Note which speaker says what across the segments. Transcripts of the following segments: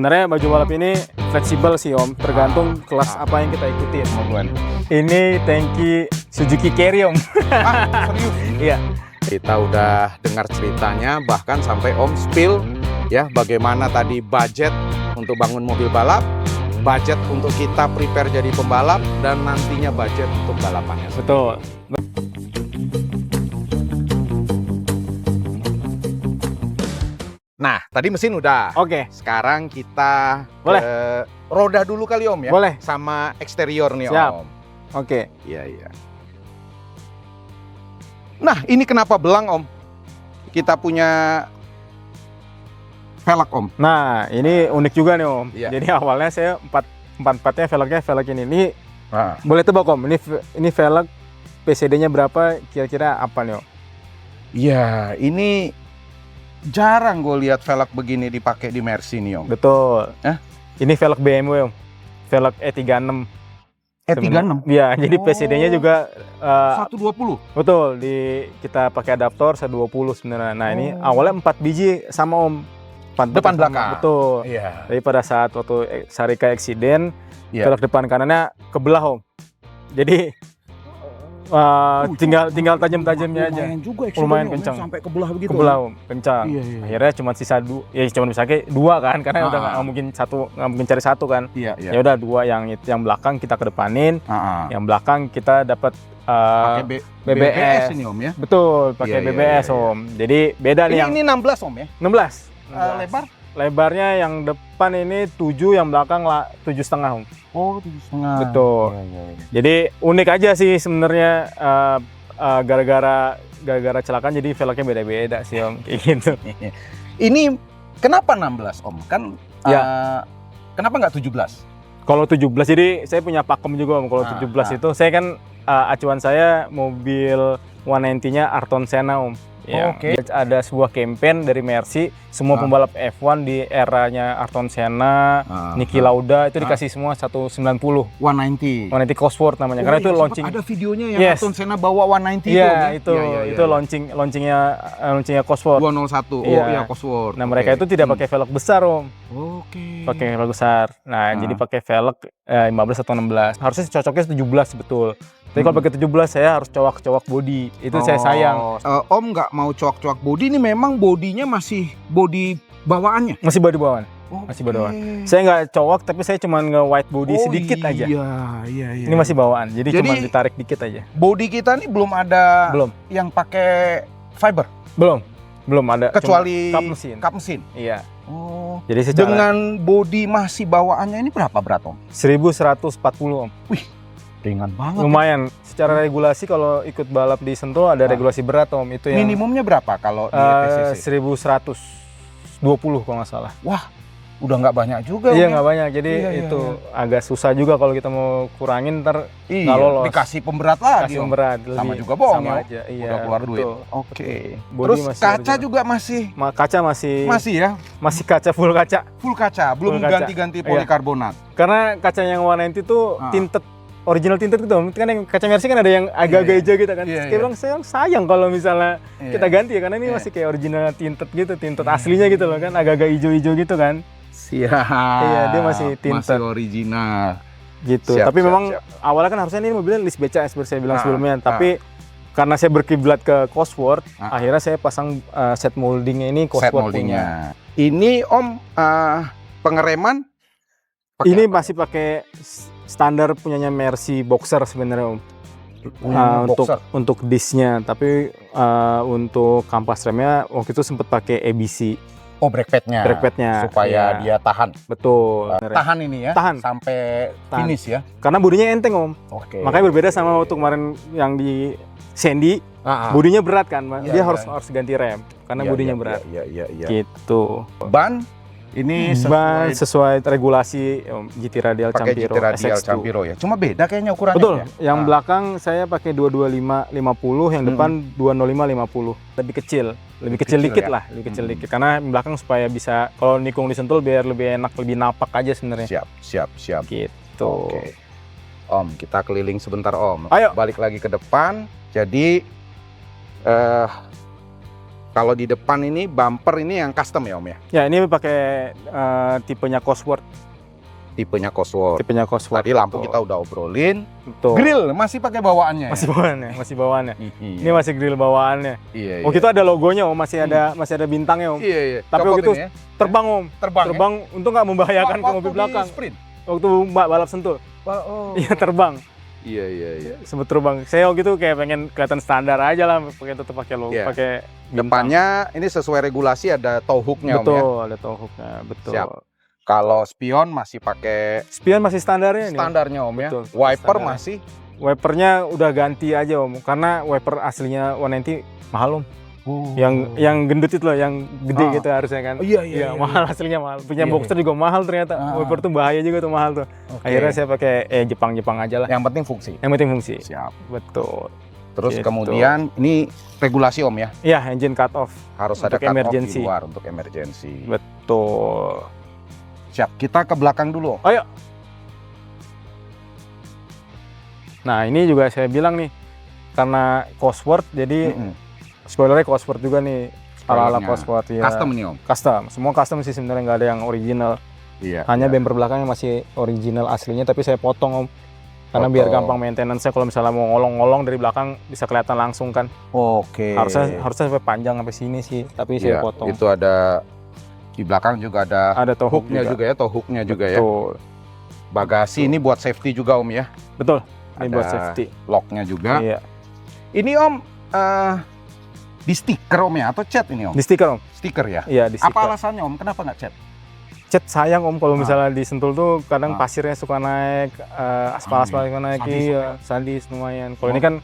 Speaker 1: Sebenarnya baju balap ini fleksibel sih Om, tergantung kelas apa yang kita ikutin. Ini tangki Suzuki Carry Om.
Speaker 2: Serius?
Speaker 1: Iya.
Speaker 2: Kita udah dengar ceritanya, bahkan sampai Om spill ya bagaimana tadi budget untuk bangun mobil balap, budget untuk kita prepare jadi pembalap, dan nantinya budget untuk balapannya.
Speaker 1: Betul.
Speaker 2: Nah, tadi mesin udah.
Speaker 1: Oke.
Speaker 2: Sekarang kita
Speaker 1: Boleh.
Speaker 2: ke roda dulu kali Om ya.
Speaker 1: Boleh.
Speaker 2: Sama eksterior nih
Speaker 1: Siap.
Speaker 2: Om.
Speaker 1: Oke.
Speaker 2: Iya, iya. Nah, ini kenapa belang Om? Kita punya velg Om.
Speaker 1: Nah, ini unik juga nih Om.
Speaker 2: Iya.
Speaker 1: Jadi awalnya saya empat-empatnya velgnya velg ini.
Speaker 2: Nah.
Speaker 1: Boleh tebak Om, ini velg PCD-nya berapa? Kira-kira apa nih Om?
Speaker 2: Iya, ini jarang gue lihat velg begini dipakai di Mercy nih Om.
Speaker 1: Betul.
Speaker 2: Hah?
Speaker 1: Ini velg BMW Om. Velg E36.
Speaker 2: E36?
Speaker 1: Iya, jadi
Speaker 2: Oh.
Speaker 1: PCD-nya juga
Speaker 2: 120?
Speaker 1: betul, kita pakai adaptor 120 sebenarnya. Nah, ini awalnya 4 biji sama Om.
Speaker 2: Depan
Speaker 1: sama,
Speaker 2: belakang?
Speaker 1: Betul.
Speaker 2: Iya.
Speaker 1: Tapi pada saat waktu Sarika eksiden,
Speaker 2: Iya.
Speaker 1: velg depan kanannya kebelah Om. Jadi tinggal tajam-tajamnya aja.
Speaker 2: Lumayan juga
Speaker 1: Lumayan
Speaker 2: Om,
Speaker 1: kencang.
Speaker 2: sampai kebelah begitu.
Speaker 1: Kebelah Om, kencang.
Speaker 2: Iya, iya.
Speaker 1: Akhirnya cuma sisa cuma bisa pakai 2 kan, karena udah nggak mungkin cari satu kan.
Speaker 2: Iya, iya.
Speaker 1: Ya udah 2 yang belakang kita kedepanin, yang belakang kita dapat
Speaker 2: pakai
Speaker 1: BBS
Speaker 2: ini Om ya.
Speaker 1: Betul, pakai
Speaker 2: Iya, iya,
Speaker 1: BBS
Speaker 2: iya, iya.
Speaker 1: Om. Jadi beda nih yang
Speaker 2: Ini 16 Om ya.
Speaker 1: 16.
Speaker 2: Lebar?
Speaker 1: Lebarnya yang depan ini 7, yang belakang 7,5 Om.
Speaker 2: Oh, 7,5.
Speaker 1: Betul.
Speaker 2: Iya, iya, iya.
Speaker 1: Jadi unik aja sih sebenarnya, gara-gara kecelakaan jadi velgnya beda-beda sih Om, kayak gitu.
Speaker 2: Ini kenapa 16 Om? Kan kenapa nggak 17?
Speaker 1: Kalau 17 jadi saya punya pakem juga Om. Kalau 17 itu saya kan acuan saya mobil 190-nya Ayrton Senna Om. Ya,
Speaker 2: Oke.
Speaker 1: ada sebuah campaign dari Mercy, semua pembalap F1 di eranya Ayrton Senna, Niki Lauda itu dikasih semua 190.
Speaker 2: 190.
Speaker 1: 190 Cosworth namanya, karena itu launching.
Speaker 2: Ada videonya yang
Speaker 1: Yes.
Speaker 2: Ayrton Senna bawa 190
Speaker 1: Iya,
Speaker 2: itu.
Speaker 1: itu launchingnya Cosworth.
Speaker 2: 201.
Speaker 1: Iya.
Speaker 2: Oh iya, Cosworth.
Speaker 1: Nah, mereka itu tidak pakai velg besar Om.
Speaker 2: Oke.
Speaker 1: Pakai velg besar. Nah, jadi pakai velg 15 atau 16. Harusnya cocoknya 17 betul. Tapi kalau pakai 17 saya harus cowok-cowok body. Itu saya sayang.
Speaker 2: Om nggak mau coak-coak body, ini memang bodinya masih body bawaannya.
Speaker 1: Masih body bawaan. Masih body bawaan. Saya nggak cowok tapi saya cuma nge-white body sedikit aja.
Speaker 2: Iya.
Speaker 1: Ini masih bawaan. Jadi cuma ditarik dikit aja.
Speaker 2: Body kita nih belum ada yang pakai fiber.
Speaker 1: Belum ada.
Speaker 2: Kecuali
Speaker 1: kap mesin. Iya.
Speaker 2: Oh.
Speaker 1: Jadi secara
Speaker 2: Dengan body masih bawaannya ini berapa berat Om?
Speaker 1: 1140 Om.
Speaker 2: Wih, ringan banget.
Speaker 1: Lumayan. Secara regulasi kalau ikut balap di Sentul ada regulasi berat Om. Itu yang
Speaker 2: Minimumnya berapa kalau di ETCC?
Speaker 1: 1120 kalau nggak salah.
Speaker 2: Wah, udah nggak banyak juga.
Speaker 1: Iya,
Speaker 2: Om,
Speaker 1: nggak banyak. Jadi itu agak susah juga kalau kita mau kurangin ntar nggak lolos.
Speaker 2: Dikasih pemberat lagi.
Speaker 1: Kasih
Speaker 2: Om.
Speaker 1: berat.
Speaker 2: Sama juga bohong
Speaker 1: sama
Speaker 2: ya.
Speaker 1: aja. Iya,
Speaker 2: Udah keluar duit.
Speaker 1: betul.
Speaker 2: Oke.
Speaker 1: Bodi
Speaker 2: Terus
Speaker 1: masih
Speaker 2: kaca
Speaker 1: original.
Speaker 2: juga masih
Speaker 1: Kaca masih
Speaker 2: ya?
Speaker 1: masih kaca, full kaca.
Speaker 2: Full kaca, belum
Speaker 1: Full kaca.
Speaker 2: ganti-ganti
Speaker 1: Iya.
Speaker 2: polikarbonat.
Speaker 1: Karena kaca yang 190 itu tinted, original tinted gitu. Kan yang kaca Mercy kan ada yang agak-agak hijau gitu kan.
Speaker 2: Iya,
Speaker 1: Kayak bilang sayang kalau misalnya kita ganti ya, karena ini
Speaker 2: Iya.
Speaker 1: masih kayak original tinted gitu, tinted aslinya gitu loh kan, agak-agak hijau-hijau gitu kan.
Speaker 2: Siap.
Speaker 1: Iya, dia masih tinted.
Speaker 2: Masih original.
Speaker 1: Gitu.
Speaker 2: Siap,
Speaker 1: Tapi
Speaker 2: siap,
Speaker 1: memang
Speaker 2: siap.
Speaker 1: awalnya kan harusnya ini mobilnya list BCA seperti saya bilang sebelumnya. Tapi karena saya berkiblat ke Cosworth, akhirnya saya pasang set moldingnya ini
Speaker 2: Set
Speaker 1: Cosworth punya.
Speaker 2: moldingnya. Ini Om pengereman
Speaker 1: Ini masih pakai standar punyanya Mercy Boxer sebenarnya Om. Untuk disknya, tapi untuk kampas remnya waktu itu sempat pakai ABC.
Speaker 2: Oh, brake padnya. Supaya dia tahan.
Speaker 1: Betul.
Speaker 2: Tahan ini ya.
Speaker 1: Tahan.
Speaker 2: Sampai finish ya.
Speaker 1: Karena bodinya enteng Om.
Speaker 2: Oke.
Speaker 1: Makanya berbeda sama waktu kemarin yang di Sandy. Bodinya berat kan, dia harus ganti rem karena bodinya berat.
Speaker 2: Iya.
Speaker 1: Gitu.
Speaker 2: Ban ini
Speaker 1: sesuai regulasi GT Radial
Speaker 2: pakai
Speaker 1: Campiro
Speaker 2: GT Radial
Speaker 1: SX2.
Speaker 2: Campiro ya. Cuma beda kayaknya ukurannya.
Speaker 1: Betul.
Speaker 2: Ya?
Speaker 1: Yang belakang saya pakai 225/50, yang depan 205/50. Lebih kecil dikit
Speaker 2: ya?
Speaker 1: lah, lebih kecil dikit. Karena yang belakang supaya bisa kalau nikung disentul biar lebih enak, lebih napak aja sebenarnya.
Speaker 2: Siap.
Speaker 1: Gitu.
Speaker 2: Oke. Om, kita keliling sebentar Om.
Speaker 1: Ayo.
Speaker 2: Balik lagi ke depan. Jadi Kalau di depan ini bumper ini yang custom ya Om ya?
Speaker 1: Ya, ini pakai tipenya Cosworth.
Speaker 2: Tipenya Cosworth.
Speaker 1: Tipenya Cosworth.
Speaker 2: Tadi lampu kita udah obrolin.
Speaker 1: Betul.
Speaker 2: Grill masih pakai bawaannya.
Speaker 1: Masih bawaannya, masih bawaannya.
Speaker 2: Iya.
Speaker 1: Ini masih grill bawaannya.
Speaker 2: Iya.
Speaker 1: Oh, itu ada logonya Om, masih ada bintangnya Om.
Speaker 2: Iya.
Speaker 1: Tapi
Speaker 2: Copot
Speaker 1: waktu itu
Speaker 2: ini ya.
Speaker 1: terbang Om.
Speaker 2: Terbang.
Speaker 1: Untung nggak membahayakan ke
Speaker 2: Waktu
Speaker 1: mobil
Speaker 2: di
Speaker 1: belakang.
Speaker 2: sprint.
Speaker 1: Waktu balap sentul.
Speaker 2: Oh.
Speaker 1: Iya, terbang.
Speaker 2: Iya.
Speaker 1: Sempet terbang. Saya waktu itu kayak pengen kelihatan standar aja lah, tetap pakai logo,
Speaker 2: Iya.
Speaker 1: pakai bintang.
Speaker 2: Depannya ini sesuai regulasi ada tow hook-nya Om ya.
Speaker 1: Betul, ada tow hook-nya, betul.
Speaker 2: Siap. Kalau spion masih pakai
Speaker 1: Spion masih standarnya ini.
Speaker 2: standarnya Om ya.
Speaker 1: Betul,
Speaker 2: Wiper
Speaker 1: standar.
Speaker 2: masih
Speaker 1: Wipernya udah ganti aja Om, karena wiper aslinya 190 mahal Om. Yang gendut itu loh, yang gede gitu harusnya kan.
Speaker 2: Iya.
Speaker 1: Mahal, aslinya mahal. Punya
Speaker 2: Iya,
Speaker 1: Boxster juga mahal ternyata. Wiper tuh bahaya juga tuh, mahal tuh.
Speaker 2: Oke.
Speaker 1: Akhirnya saya pakai Jepang aja lah.
Speaker 2: Yang penting fungsi.
Speaker 1: Yang penting fungsi.
Speaker 2: Siap.
Speaker 1: Betul.
Speaker 2: Terus
Speaker 1: Gitu.
Speaker 2: kemudian ini regulasi Om ya.
Speaker 1: Iya, engine cut off.
Speaker 2: Harus ada
Speaker 1: Untuk
Speaker 2: cut off
Speaker 1: emergency.
Speaker 2: di luar untuk emergency.
Speaker 1: Betul.
Speaker 2: Siap. Kita ke belakang dulu.
Speaker 1: Ayo. Nah, ini juga saya bilang nih, karena Cosworth jadi spoilernya Cosworth juga nih. Ala-ala
Speaker 2: Spoilernya.
Speaker 1: Cosworth ya.
Speaker 2: Custom ini Om.
Speaker 1: Custom. Semua custom sih sebenarnya, nggak ada yang original.
Speaker 2: Iya.
Speaker 1: Hanya bumper belakangnya masih original aslinya, tapi saya potong Om. Karena biar
Speaker 2: Potong.
Speaker 1: gampang maintenance-nya, kalau misalnya mau ngolong-ngolong dari belakang bisa kelihatan langsung kan.
Speaker 2: Oke.
Speaker 1: Harusnya sampai panjang sampai sini sih, tapi saya
Speaker 2: Iya,
Speaker 1: potong.
Speaker 2: itu ada di belakang juga ada
Speaker 1: Ada tow hook
Speaker 2: hooknya juga ya, tow hooknya juga ya.
Speaker 1: Betul.
Speaker 2: Bagasi ini buat safety juga Om ya.
Speaker 1: Betul. Ini
Speaker 2: Ada
Speaker 1: buat safety.
Speaker 2: Locknya juga.
Speaker 1: Iya.
Speaker 2: Ini Om di stiker Om ya atau cat ini Om?
Speaker 1: Di stiker Om.
Speaker 2: Stiker ya.
Speaker 1: Iya, di stiker.
Speaker 2: Apa alasannya Om? Kenapa nggak cat?
Speaker 1: Cat sayang Om, kalau misalnya disentul tuh kadang
Speaker 2: Ah.
Speaker 1: pasirnya suka naik, aspal-aspal suka naik,
Speaker 2: Sadis,
Speaker 1: iya, sadis lumayan. Kalau ini kan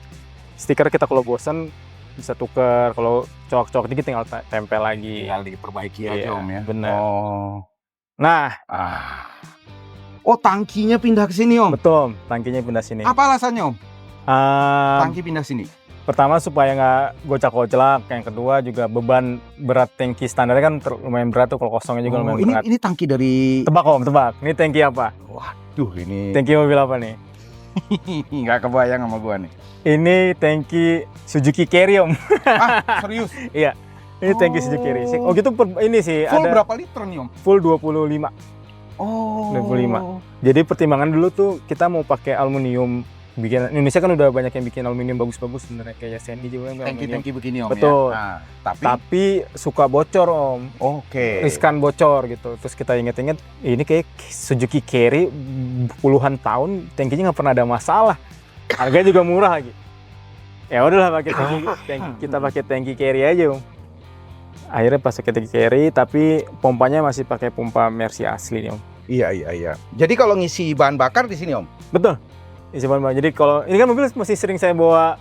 Speaker 1: stiker, kita kalau bosan bisa tuker, kalau cowok-cowok dikit tinggal tempel lagi.
Speaker 2: Tinggal diperbaiki
Speaker 1: Iya,
Speaker 2: aja Om ya.
Speaker 1: bener.
Speaker 2: Oh.
Speaker 1: Nah,
Speaker 2: Oh, tangkinya pindah ke sini Om.
Speaker 1: betul, tangkinya pindah sini.
Speaker 2: Apa alasannya Om?
Speaker 1: Ah,
Speaker 2: Tangki pindah sini.
Speaker 1: pertama supaya nggak gocak-gocak, yang kedua juga beban berat tangki standarnya kan lumayan berat tuh, kalau kosongnya juga lumayan berat.
Speaker 2: Ini tangki dari
Speaker 1: Tebak Om, tebak. Ini tangki apa?
Speaker 2: Waduh, ini
Speaker 1: Tangki mobil apa nih?
Speaker 2: nggak kebayang sama gua nih.
Speaker 1: Ini tangki Suzuki Carry Om.
Speaker 2: Serius?
Speaker 1: Iya. Ini tangki Suzuki Carry. Oh gitu, ini sih
Speaker 2: Full
Speaker 1: ada
Speaker 2: berapa liter nih Om?
Speaker 1: full 25.
Speaker 2: Oh.
Speaker 1: 25. Jadi pertimbangan dulu tuh kita mau pakai aluminium. Indonesia kan udah banyak yang bikin aluminium bagus-bagus sebenarnya, kayak Sandy juga kan aluminium.
Speaker 2: Tangki begini Om
Speaker 1: Betul.
Speaker 2: ya. Nah,
Speaker 1: Tapi suka bocor Om.
Speaker 2: Oke.
Speaker 1: Riskan bocor gitu. Terus kita inget-inget, ini kayak Suzuki Carry puluhan tahun tangkinya nggak pernah ada masalah. Harganya juga murah lagi. Ya udahlah pakai kita pakai tangki Carry aja Om. Akhirnya pas pakai tangki Carry, tapi pompanya masih pakai pompa Mercy asli nih Om.
Speaker 2: Iya. Jadi kalau ngisi bahan bakar di sini Om?
Speaker 1: Betul. Isi bahan bakar. Jadi kalau ini kan mobil masih sering saya bawa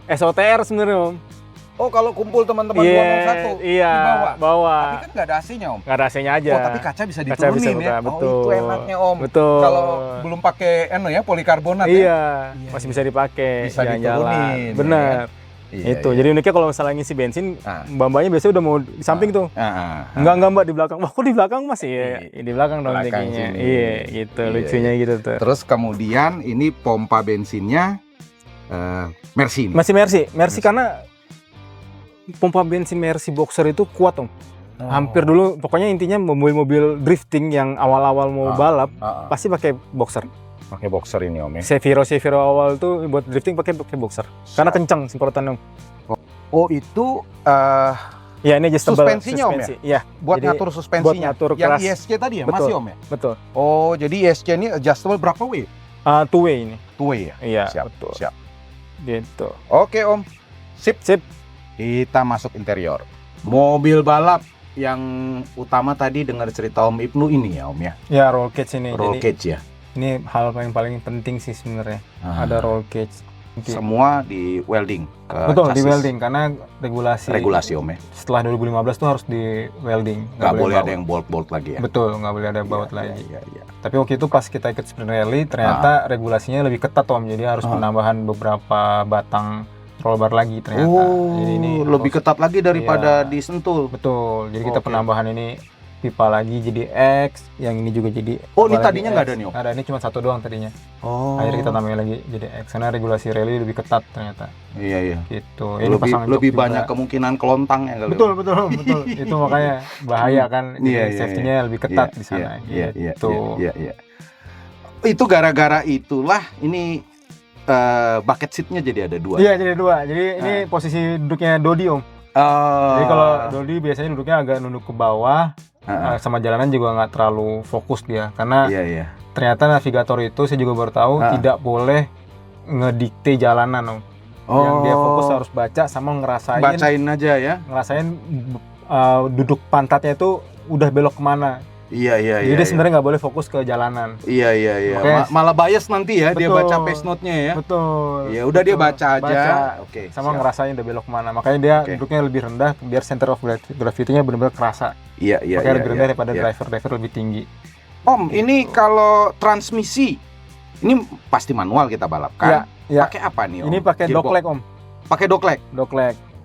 Speaker 1: SOTR sebenarnya Om.
Speaker 2: Oh, kalau kumpul teman-teman
Speaker 1: Iya,
Speaker 2: 201
Speaker 1: iya, bawa.
Speaker 2: Tapi kan nggak ada AC-nya Om.
Speaker 1: Nggak ada AC-nya aja.
Speaker 2: Oh, tapi kaca bisa
Speaker 1: Kaca
Speaker 2: diturunin
Speaker 1: bisa
Speaker 2: ya.
Speaker 1: buka, betul.
Speaker 2: Oh, itu enaknya Om.
Speaker 1: Betul.
Speaker 2: Kalau belum pakai polikarbonat ya.
Speaker 1: Iya,
Speaker 2: Iya,
Speaker 1: masih
Speaker 2: iya.
Speaker 1: bisa dipakai
Speaker 2: Bisa
Speaker 1: jalan-jalan.
Speaker 2: diturunin,
Speaker 1: Bener.
Speaker 2: Iya,
Speaker 1: Itu.
Speaker 2: iya.
Speaker 1: Jadi uniknya kalau misalnya ngisi bensin,
Speaker 2: Ah.
Speaker 1: mbak-mbaknya biasanya udah mau di samping tuh. Enggak Mbak, di belakang. Wah, kok di belakang Mas? Iya, di belakang dong
Speaker 2: Belakang
Speaker 1: tangkinya.
Speaker 2: sini.
Speaker 1: Iya, gitu.
Speaker 2: Iya,
Speaker 1: Lucunya gitu tuh.
Speaker 2: Terus kemudian ini pompa bensinnya Mercy ini.
Speaker 1: Masih Mercy karena pompa bensin Mercy Boxer itu kuat Om. Hampir dulu, pokoknya intinya mobil-mobil drifting yang awal-awal mau balap pasti pakai Boxer.
Speaker 2: Pakai boxer ini Om ya.
Speaker 1: Seviro awal tuh buat drifting pakai boxer. Karena kencang semprotan Om.
Speaker 2: Oh, itu
Speaker 1: Ya, ini adjustable
Speaker 2: Suspensinya, Om, ya?
Speaker 1: Iya,
Speaker 2: buat
Speaker 1: Jadi,
Speaker 2: ngatur suspensinya.
Speaker 1: buat ngatur
Speaker 2: yang
Speaker 1: keras.
Speaker 2: ISC tadi ya,
Speaker 1: Betul.
Speaker 2: masih Om ya?
Speaker 1: betul.
Speaker 2: Oh, jadi ISC ini adjustable berapa way?
Speaker 1: Two way ini.
Speaker 2: Two way ya?
Speaker 1: Iya,
Speaker 2: Siap,
Speaker 1: betul.
Speaker 2: siap.
Speaker 1: Gitu.
Speaker 2: Oke Om, sip.
Speaker 1: Sip.
Speaker 2: Kita masuk interior. Mobil balap yang utama tadi dengar cerita Om Ibnu ini ya Om ya?
Speaker 1: Ya, roll cage ini.
Speaker 2: Roll
Speaker 1: Jadi
Speaker 2: cage ya?
Speaker 1: ini hal yang paling penting sih sebenarnya. Ada roll cage.
Speaker 2: Semua di welding ke
Speaker 1: Betul, di
Speaker 2: chassis.
Speaker 1: welding karena regulasi
Speaker 2: Om ya?
Speaker 1: setelah 2015 tuh harus di welding.
Speaker 2: Nggak boleh ada
Speaker 1: baut.
Speaker 2: yang bolt-bolt lagi ya?
Speaker 1: Betul, nggak boleh ada baut
Speaker 2: Iya,
Speaker 1: lagi.
Speaker 2: Iya.
Speaker 1: Tapi waktu itu pas kita ikut sprint rally ternyata regulasinya lebih ketat Om. Jadi harus penambahan beberapa batang roll bar lagi ternyata.
Speaker 2: Oh,
Speaker 1: Jadi ini
Speaker 2: lebih ketat lagi daripada
Speaker 1: Iya.
Speaker 2: di Sentul.
Speaker 1: Betul. Jadi kita
Speaker 2: Oke.
Speaker 1: penambahan ini pipa lagi jadi X, yang ini juga jadi.
Speaker 2: Oh, ini
Speaker 1: pipa lagi
Speaker 2: tadinya nggak
Speaker 1: X.
Speaker 2: ada nih, Om?
Speaker 1: Ada, ini cuma satu doang tadinya.
Speaker 2: Oh.
Speaker 1: Akhirnya kita tambahin lagi jadi X, karena regulasi rally lebih ketat ternyata.
Speaker 2: Iya.
Speaker 1: Gitu. Ini
Speaker 2: Lebih banyak kemungkinan kelontang ya kali.
Speaker 1: Betul. Itu makanya bahaya kan. Jadi safety-nya lebih ketat di sana. Gitu.
Speaker 2: Iya. Itu gara-gara itulah ini bucket seat-nya jadi ada 2.
Speaker 1: Iya, jadi 2. Jadi ini posisi duduknya Dodi, Om. Jadi kalau Dodi biasanya duduknya agak nunduk ke bawah, sama jalanan juga nggak terlalu fokus dia, karena ternyata navigator itu saya juga baru tahu tidak boleh ngedikte jalanan, Om. Yang dia fokus harus baca sama
Speaker 2: bacain aja ya.
Speaker 1: Ngerasain duduk pantatnya itu udah belok kemana.
Speaker 2: Iya.
Speaker 1: Jadi dia sebenarnya nggak boleh fokus ke jalanan.
Speaker 2: Iya. Malah bias nanti ya. Betul. Dia baca pace note-nya ya.
Speaker 1: Betul.
Speaker 2: Ya udah dia baca aja. Oke.
Speaker 1: Sama ngerasain udah belok kemana. Makanya dia duduknya lebih rendah biar center of gravity-nya benar-benar kerasa.
Speaker 2: Iya.
Speaker 1: Makanya lebih rendah daripada driver lebih tinggi.
Speaker 2: Om, ini kalau transmisi ini pasti manual kita balap kan?
Speaker 1: Iya.
Speaker 2: Pakai apa nih, Om?
Speaker 1: Ini pakai dogleg, Om.
Speaker 2: Pakai dogleg.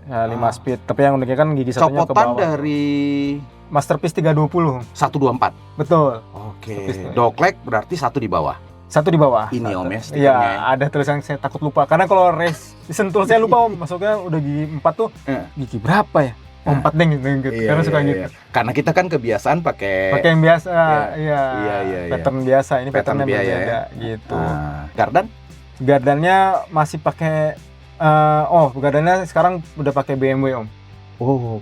Speaker 1: Ya, 5 speed. Tapi yang uniknya kan gigi satunya ke bawah.
Speaker 2: Copotan dari
Speaker 1: Masterpiece 320.
Speaker 2: 124.
Speaker 1: Betul.
Speaker 2: Oke. Dogleg berarti 1 di bawah.
Speaker 1: 1 di bawah.
Speaker 2: Ini Om ya.
Speaker 1: Iya, ada tulisan saya takut lupa. Karena kalau race disentul saya lupa, Om. Masuknya udah gigi 4 tuh. Gigi berapa ya? 4 deng gitu. Karena suka gitu.
Speaker 2: Karena kita kan kebiasaan pakai
Speaker 1: yang biasa. Iya. Pattern biasa. Ini patternnya
Speaker 2: biasa
Speaker 1: berbeda gitu. Gardannya masih pakai gardannya sekarang udah pakai BMW, Om.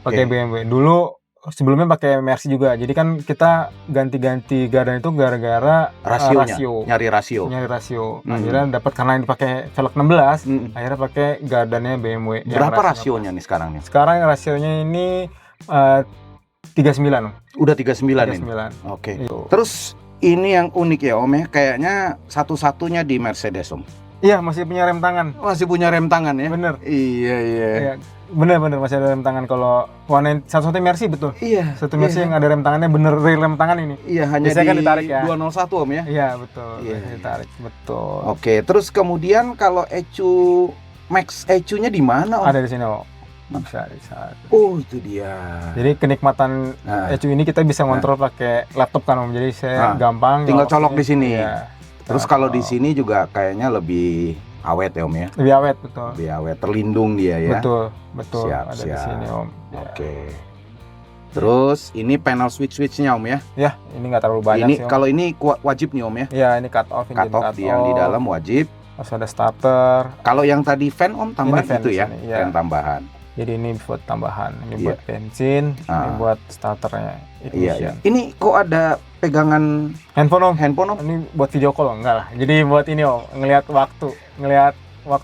Speaker 1: Pakai BMW. Dulu sebelumnya pakai Mercy juga. Jadi kan kita ganti-ganti gardan itu gara-gara rasio. Nyari rasio. Akhirnya dapat karena ini pakai velg 16, akhirnya pakai gardannya BMW.
Speaker 2: Berapa rasionya nih sekarang nih?
Speaker 1: Sekarang rasionya ini 39.
Speaker 2: Udah 39 ini. Oke. Terus ini yang unik ya, Om ya. Kayaknya satu-satunya di Mercedes, Om.
Speaker 1: Iya, masih punya rem tangan.
Speaker 2: Masih punya rem tangan ya?
Speaker 1: Bener.
Speaker 2: Iya.
Speaker 1: Bener masih ada rem tangan. Kalau satu-satunya Mercy, betul.
Speaker 2: Iya.
Speaker 1: Satu Mercy yang ada rem tangannya bener real rem tangan ini.
Speaker 2: Iya, hanya
Speaker 1: biasanya
Speaker 2: di
Speaker 1: kan ditarik ya.
Speaker 2: 201, Om ya?
Speaker 1: Iya, betul. Ditarik, betul.
Speaker 2: Oke, terus kemudian kalau Max ECU-nya di mana, Om?
Speaker 1: Ada di sini, Om. Bisa di sana.
Speaker 2: Oh, itu dia.
Speaker 1: Jadi kenikmatan ECU ini kita bisa ngontrol pakai laptop kan, Om. Jadi saya gampang.
Speaker 2: Tinggal colok di sini.
Speaker 1: Iya.
Speaker 2: Terus kalau di sini juga kayaknya lebih awet ya, Om ya?
Speaker 1: Lebih awet, betul.
Speaker 2: Lebih awet, terlindung dia ya?
Speaker 1: Betul.
Speaker 2: Siap.
Speaker 1: Ada di sini, Om.
Speaker 2: Oke. Terus ini panel switch-switchnya, Om ya?
Speaker 1: Ya, ini nggak terlalu banyak
Speaker 2: ini,
Speaker 1: sih, Om.
Speaker 2: Kalau ini wajib nih, Om ya?
Speaker 1: Iya, ini cut off.
Speaker 2: Yang di dalam wajib.
Speaker 1: Terus ada starter.
Speaker 2: Kalau yang tadi fan, Om, tambahan itu ya? Fan tambahan.
Speaker 1: Jadi ini buat tambahan, ini buat bensin, ini buat starternya.
Speaker 2: Iya. Ini kok ada pegangan
Speaker 1: handphone, Om?
Speaker 2: Handphone, Om?
Speaker 1: Ini buat video call, enggak lah. Jadi buat ini, Om, ngelihat waktu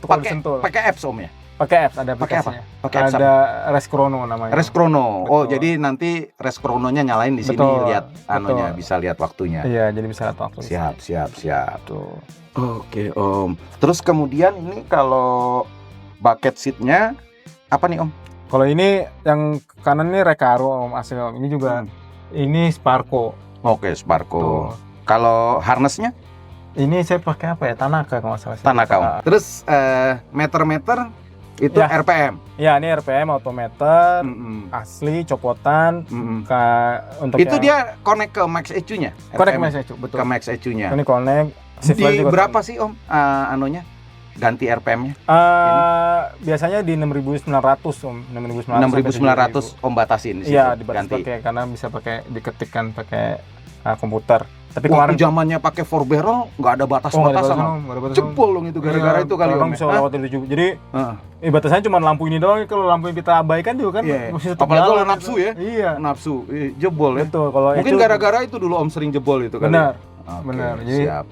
Speaker 1: kalau disentul.
Speaker 2: Pakai apps, Om ya?
Speaker 1: Pakai apps, ada aplikasinya.
Speaker 2: Pakai
Speaker 1: ada Race Chrono namanya.
Speaker 2: Race Chrono. Oh, jadi nanti Race Chrono-nya nyalain di sini, lihat anunya, bisa lihat waktunya.
Speaker 1: Iya, jadi bisa lihat waktu.
Speaker 2: Siap. Tuh. Oke, Om. Terus kemudian ini kalau bucket seat-nya apa nih, Om?
Speaker 1: Kalau ini yang kanan ini Recaro, Om, asli, Om. Ini juga ini Sparco.
Speaker 2: Oke, Sparco. Kalau harness-nya?
Speaker 1: Ini saya pakai apa ya? Tanaka kalau nggak salah.
Speaker 2: Tanaka, Om. Terus meter-meter itu RPM.
Speaker 1: Ya, ini RPM odometer, asli, copotan.
Speaker 2: Untuk itu dia connect ke Max ECU-nya?
Speaker 1: Connect ke Max ECU, betul.
Speaker 2: Ke Max ECU-nya.
Speaker 1: Ini connect.
Speaker 2: Di berapa sih, Om, anunya? Ganti RPM-nya?
Speaker 1: Biasanya di 6.900, Om.
Speaker 2: 6.900 Om batasin di situ.
Speaker 1: Iya, dibatasi karena bisa diketikkan pakai komputer. Tapi kemarin
Speaker 2: zamannya pakai 4 barrel nggak ada batas-batasan. Jebol dong itu gara-gara itu kali, Om.
Speaker 1: Bisa lewat itu. Jadi batasannya cuma lampu ini doang. Kalau lampu yang kita abaikan juga kan mesti tetap
Speaker 2: apalagi kalau nafsu ya.
Speaker 1: Iya.
Speaker 2: Nafsu. Jebol ya.
Speaker 1: Betul. Kalau
Speaker 2: mungkin gara-gara itu dulu Om sering jebol itu kali.
Speaker 1: Benar. Jadi siap.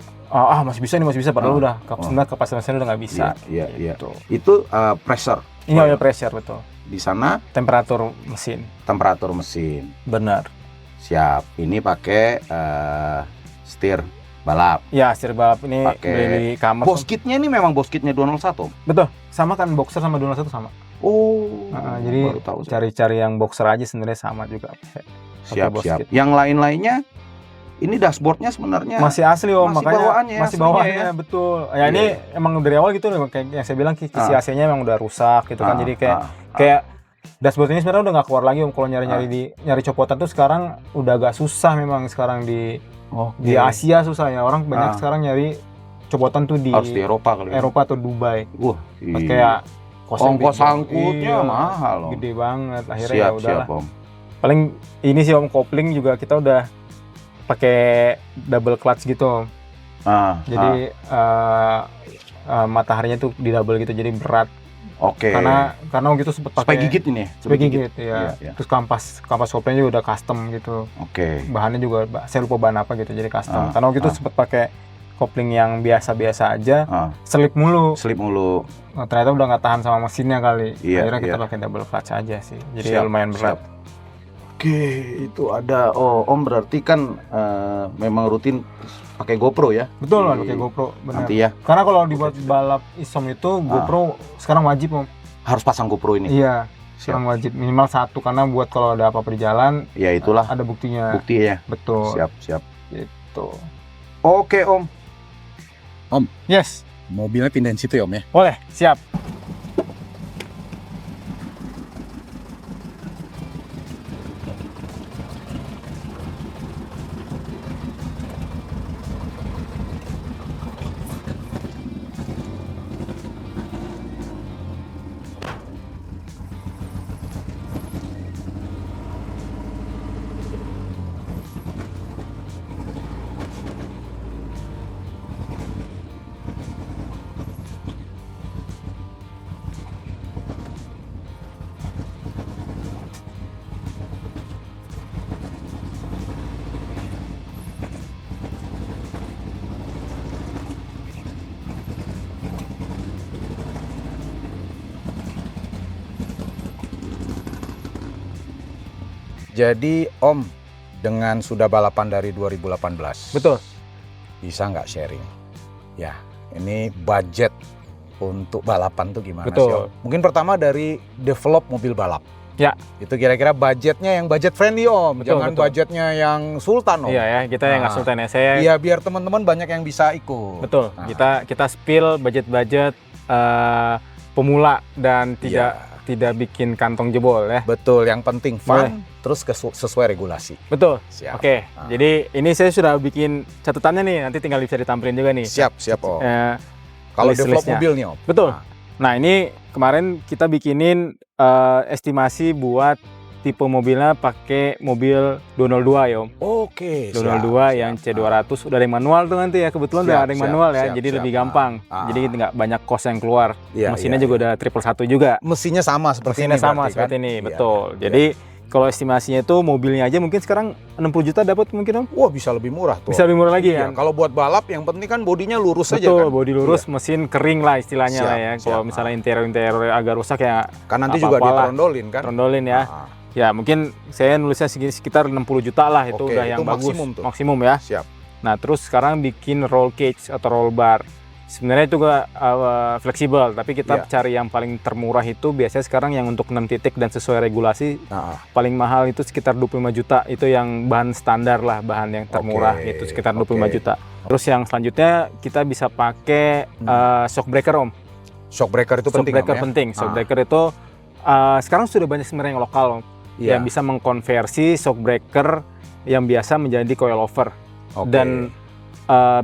Speaker 1: Masih bisa padahal udah sebenarnya kapasitasnya udah nggak bisa.
Speaker 2: Iya. Itu pressure.
Speaker 1: Iya, pressure, betul.
Speaker 2: Di sana
Speaker 1: temperatur mesin.
Speaker 2: Benar. Siap. Ini pakai setir balap.
Speaker 1: Ya, setir balap ini
Speaker 2: pakai
Speaker 1: kamar.
Speaker 2: Boskitnya ini memang boskitnya 201.
Speaker 1: Betul. Sama kan, boxer sama 201 sama.
Speaker 2: Oh.
Speaker 1: Jadi cari-cari yang boxer aja sebenarnya sama juga.
Speaker 2: Siap. Yang lain-lainnya ini dashboardnya sebenarnya
Speaker 1: masih asli, Om, makanya masih bawahannya
Speaker 2: ya?
Speaker 1: Betul. Ya ini emang dari awal gitu, kayak yang saya bilang kisi AC-nya emang udah rusak gitu kan. Jadi kayak Dashboard ini sebenarnya udah nggak keluar lagi Om. Kalau nyari copotan tuh sekarang udah agak susah memang sekarang di Asia susah ya. Orang banyak sekarang nyari copotan tuh
Speaker 2: harus di Eropa kali.
Speaker 1: Eropa atau Dubai.
Speaker 2: Iya.
Speaker 1: Kayak
Speaker 2: ongkos angkutnya mahal.
Speaker 1: Gede banget. Akhirnya
Speaker 2: siap,
Speaker 1: ya udahlah.
Speaker 2: Om.
Speaker 1: Paling ini sih Om, kopling juga kita udah pakai double clutch gitu Om. Jadi mataharinya tuh di double gitu, jadi berat. Karena waktu itu sempet pakai
Speaker 2: supaya gigit ini.
Speaker 1: Supaya gigit ya. Terus kampas koplingnya juga udah custom gitu. Bahannya juga saya lupa bahan apa gitu, jadi custom. Karena waktu itu sempet pakai kopling yang biasa-biasa aja, selip mulu. Nah, ternyata udah nggak tahan sama mesinnya kali. Akhirnya kita pakai double clutch aja sih. Jadi lumayan berat.
Speaker 2: Itu ada. Om berarti kan memang rutin pakai GoPro ya?
Speaker 1: Betul, pakai GoPro, benar.
Speaker 2: Nanti ya.
Speaker 1: Karena kalau dibuat balap ISOM itu GoPro sekarang wajib Om.
Speaker 2: Harus pasang GoPro ini.
Speaker 1: Iya. Sekarang wajib minimal 1 karena buat kalau ada apa-apa di jalan.
Speaker 2: Ya itulah.
Speaker 1: Ada buktinya.
Speaker 2: Buktinya.
Speaker 1: Betul.
Speaker 2: Siap.
Speaker 1: Gitu.
Speaker 2: Oke Om.
Speaker 1: Yes.
Speaker 3: Mobilnya pindahin situ ya Om ya?
Speaker 1: Boleh, siap.
Speaker 3: Jadi Om, dengan sudah balapan dari 2018.
Speaker 1: Betul.
Speaker 3: Bisa nggak sharing? Ya, ini budget untuk balapan tuh gimana
Speaker 1: Betul.
Speaker 3: sih Om? Mungkin pertama dari develop mobil balap.
Speaker 1: Ya.
Speaker 3: Itu kira-kira budgetnya yang budget friendly Om,
Speaker 1: Betul,
Speaker 3: jangan
Speaker 1: betul.
Speaker 3: budgetnya yang sultan Om.
Speaker 1: Iya ya, kita yang nggak sultan ya. Saya.
Speaker 3: Iya, biar teman-teman banyak yang bisa ikut.
Speaker 1: Betul. Kita spill budget pemula dan tidak bikin kantong jebol ya.
Speaker 3: Betul, yang penting fun, terus sesuai regulasi.
Speaker 1: Betul.
Speaker 3: Siap.
Speaker 1: Oke. Jadi ini saya sudah bikin catatannya nih, nanti tinggal bisa ditampilin juga nih.
Speaker 3: Siap Om. Kalau develop
Speaker 1: list-listnya.
Speaker 3: mobil nih Om.
Speaker 1: Betul. Nah ini kemarin kita bikinin estimasi buat tipe mobilnya pakai mobil 202 ya Om.
Speaker 3: Oke.
Speaker 1: 202 yang C200 udah ada yang manual tuh nanti ya, kebetulan udah ada yang manual ya, jadi lebih gampang. Jadi nggak banyak cost yang keluar. Mesinnya juga udah 111 juga.
Speaker 3: Mesinnya sama seperti
Speaker 1: Mesinnya
Speaker 3: ini.
Speaker 1: sama
Speaker 3: berarti,
Speaker 1: seperti
Speaker 3: kan?
Speaker 1: ini, betul. Jadi kalau estimasinya itu mobilnya aja mungkin sekarang 60 juta dapat mungkin Om.
Speaker 3: Wah, bisa lebih murah tuh.
Speaker 1: Bisa lebih murah lagi ya.
Speaker 3: Kalau buat balap yang penting kan bodinya lurus aja
Speaker 1: Betul,
Speaker 3: kan.
Speaker 1: bodi lurus, mesin kering lah istilahnya lah ya. Kalau misalnya interior agak rusak ya
Speaker 3: kan nanti juga ditrondolin kan.
Speaker 1: Trondolin ya. Ya mungkin saya nulisnya sekitar 60 juta lah, itu udah yang
Speaker 3: itu
Speaker 1: bagus.
Speaker 3: maksimum
Speaker 1: ya.
Speaker 3: Siap.
Speaker 1: Nah terus sekarang bikin roll cage atau roll bar. Sebenarnya itu juga fleksibel, tapi kita cari yang paling termurah itu biasanya sekarang yang untuk 6 titik dan sesuai regulasi. Paling mahal itu sekitar 25 juta, itu yang bahan standar lah, bahan yang termurah itu sekitar 25 juta. Terus yang selanjutnya kita bisa pakai shock breaker Om.
Speaker 3: Shock breaker itu penting.
Speaker 1: Shock breaker penting. Shock breaker itu sekarang sudah banyak sebenarnya yang lokal Om. Yang bisa mengkonversi shock breaker yang biasa menjadi coilover dan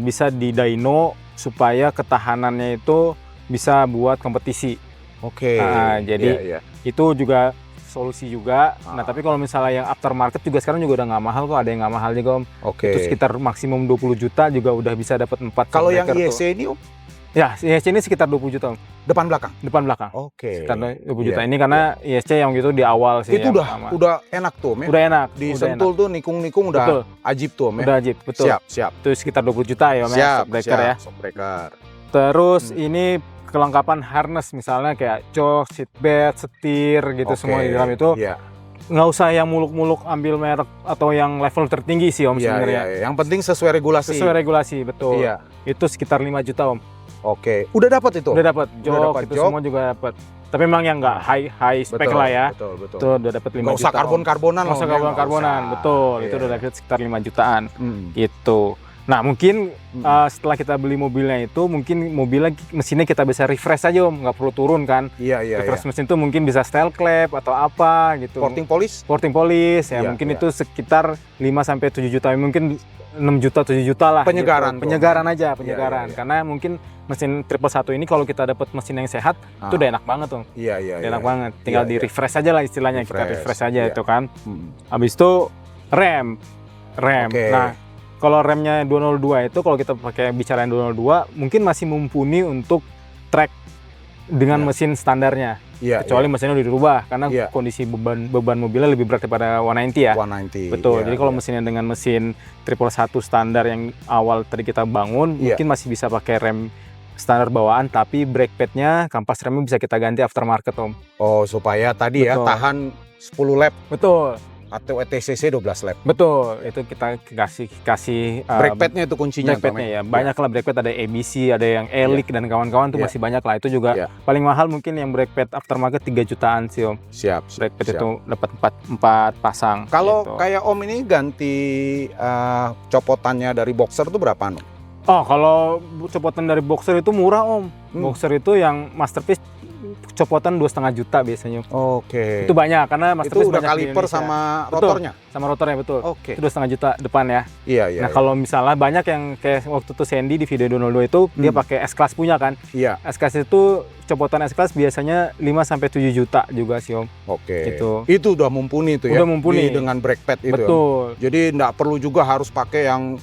Speaker 1: bisa di dyno supaya ketahanannya itu bisa buat kompetisi. Jadi itu juga solusi juga. Nah tapi kalau misalnya yang aftermarket juga sekarang juga udah nggak mahal kok, ada yang nggak mahal juga Om. Itu sekitar maksimum 20 juta juga udah bisa dapat 4.
Speaker 3: Kalau yang IEC ini Om?
Speaker 1: Ya, ISC ini sekitar 20 juta Om.
Speaker 3: Depan belakang?
Speaker 1: Depan belakang. Sekitar 20 juta ini karena ISC yang gitu di awal sih.
Speaker 3: Itu udah enak tuh Om ya?
Speaker 1: Udah enak.
Speaker 3: Disentul tuh nikung-nikung udah ajib tuh Om ya?
Speaker 1: Udah ajib, betul.
Speaker 3: Siap.
Speaker 1: Itu sekitar 20 juta ya Om ya, shock breaker ya.
Speaker 3: Shock breaker.
Speaker 1: Terus ini kelengkapan harness misalnya kayak jok, seatbelt, setir gitu semua di dalam itu. Nggak usah yang muluk-muluk ambil merek atau yang level tertinggi sih Om sebenarnya.
Speaker 3: Yang penting sesuai regulasi.
Speaker 1: Sesuai regulasi, betul. Itu sekitar 5 juta Om.
Speaker 3: Udah dapat itu?
Speaker 1: Udah dapat jok, itu semua juga dapat. Tapi memang yang nggak high spec lah ya.
Speaker 3: Betul.
Speaker 1: Itu udah dapat 5 juta.
Speaker 3: Nggak usah karbon-karbonan.
Speaker 1: Nggak usah karbon-karbonan, betul. Itu udah dapat sekitar 5 jutaan. Gitu. Nah mungkin setelah kita beli mobilnya itu, mungkin mobilnya mesinnya kita bisa refresh aja Om, nggak perlu turun kan. Refresh mesin itu mungkin bisa style clap atau apa gitu.
Speaker 2: Porting
Speaker 1: polish ya, mungkin itu sekitar 5-7 juta, mungkin 6 juta 7 juta lah.
Speaker 2: Penyegaran
Speaker 1: gitu. Penyegaran. Karena mungkin mesin 111 ini kalau kita dapat mesin yang sehat itu udah enak banget Om. Enak banget. Tinggal di refresh aja lah istilahnya, kita refresh aja itu kan. Habis itu rem. Nah, kalau remnya 202 itu, kalau kita pakai bicara yang 202, mungkin masih mumpuni untuk track dengan mesin standarnya. Kecuali mesinnya udah dirubah karena kondisi beban mobilnya lebih berat daripada 190 ya.
Speaker 2: 190.
Speaker 1: Betul. Jadi kalau mesinnya dengan mesin 111 standar yang awal tadi kita bangun, mungkin masih bisa pakai rem standar bawaan, tapi brake padnya, kampas remnya bisa kita ganti aftermarket Om.
Speaker 2: Oh, supaya tadi ya tahan 10 lap.
Speaker 1: Betul.
Speaker 2: Atau ETCC 12 lap.
Speaker 1: Betul, itu kita kasih
Speaker 2: brake padnya itu kuncinya.
Speaker 1: Brake padnya ya, banyak lah brake pad, ada ABC, ada yang Elic dan kawan-kawan tuh masih banyak lah. Itu juga paling mahal mungkin yang brake pad aftermarket 3 jutaan sih Om.
Speaker 2: Siap.
Speaker 1: Brake pad itu dapat 4 pasang.
Speaker 2: Kalau
Speaker 1: gitu.
Speaker 2: kayak Om ini ganti copotannya dari boxer itu berapa Om?
Speaker 1: Oh, kalau copotan dari boxer itu murah Om. Boxer itu yang masterpiece copotan 2,5 juta biasanya.
Speaker 2: Oke.
Speaker 1: Itu banyak karena masterpiece
Speaker 2: itu udah
Speaker 1: banyak di
Speaker 2: kaliper
Speaker 1: Indonesia.
Speaker 2: sama
Speaker 1: Betul,
Speaker 2: rotornya.
Speaker 1: sama rotornya betul.
Speaker 2: Oke.
Speaker 1: Itu 2,5 juta depan ya.
Speaker 2: Iya.
Speaker 1: Nah kalau misalnya banyak yang kayak waktu itu Sandy di video 202 itu dia pakai S-Class punya kan.
Speaker 2: Iya.
Speaker 1: S-Class itu copotan S-Class biasanya 5-7 juta juga sih Om.
Speaker 2: Oke.
Speaker 1: Gitu.
Speaker 2: Itu udah mumpuni tuh ya.
Speaker 1: Udah mumpuni
Speaker 2: dengan brake pad itu.
Speaker 1: Betul.
Speaker 2: Jadi nggak perlu juga harus pakai yang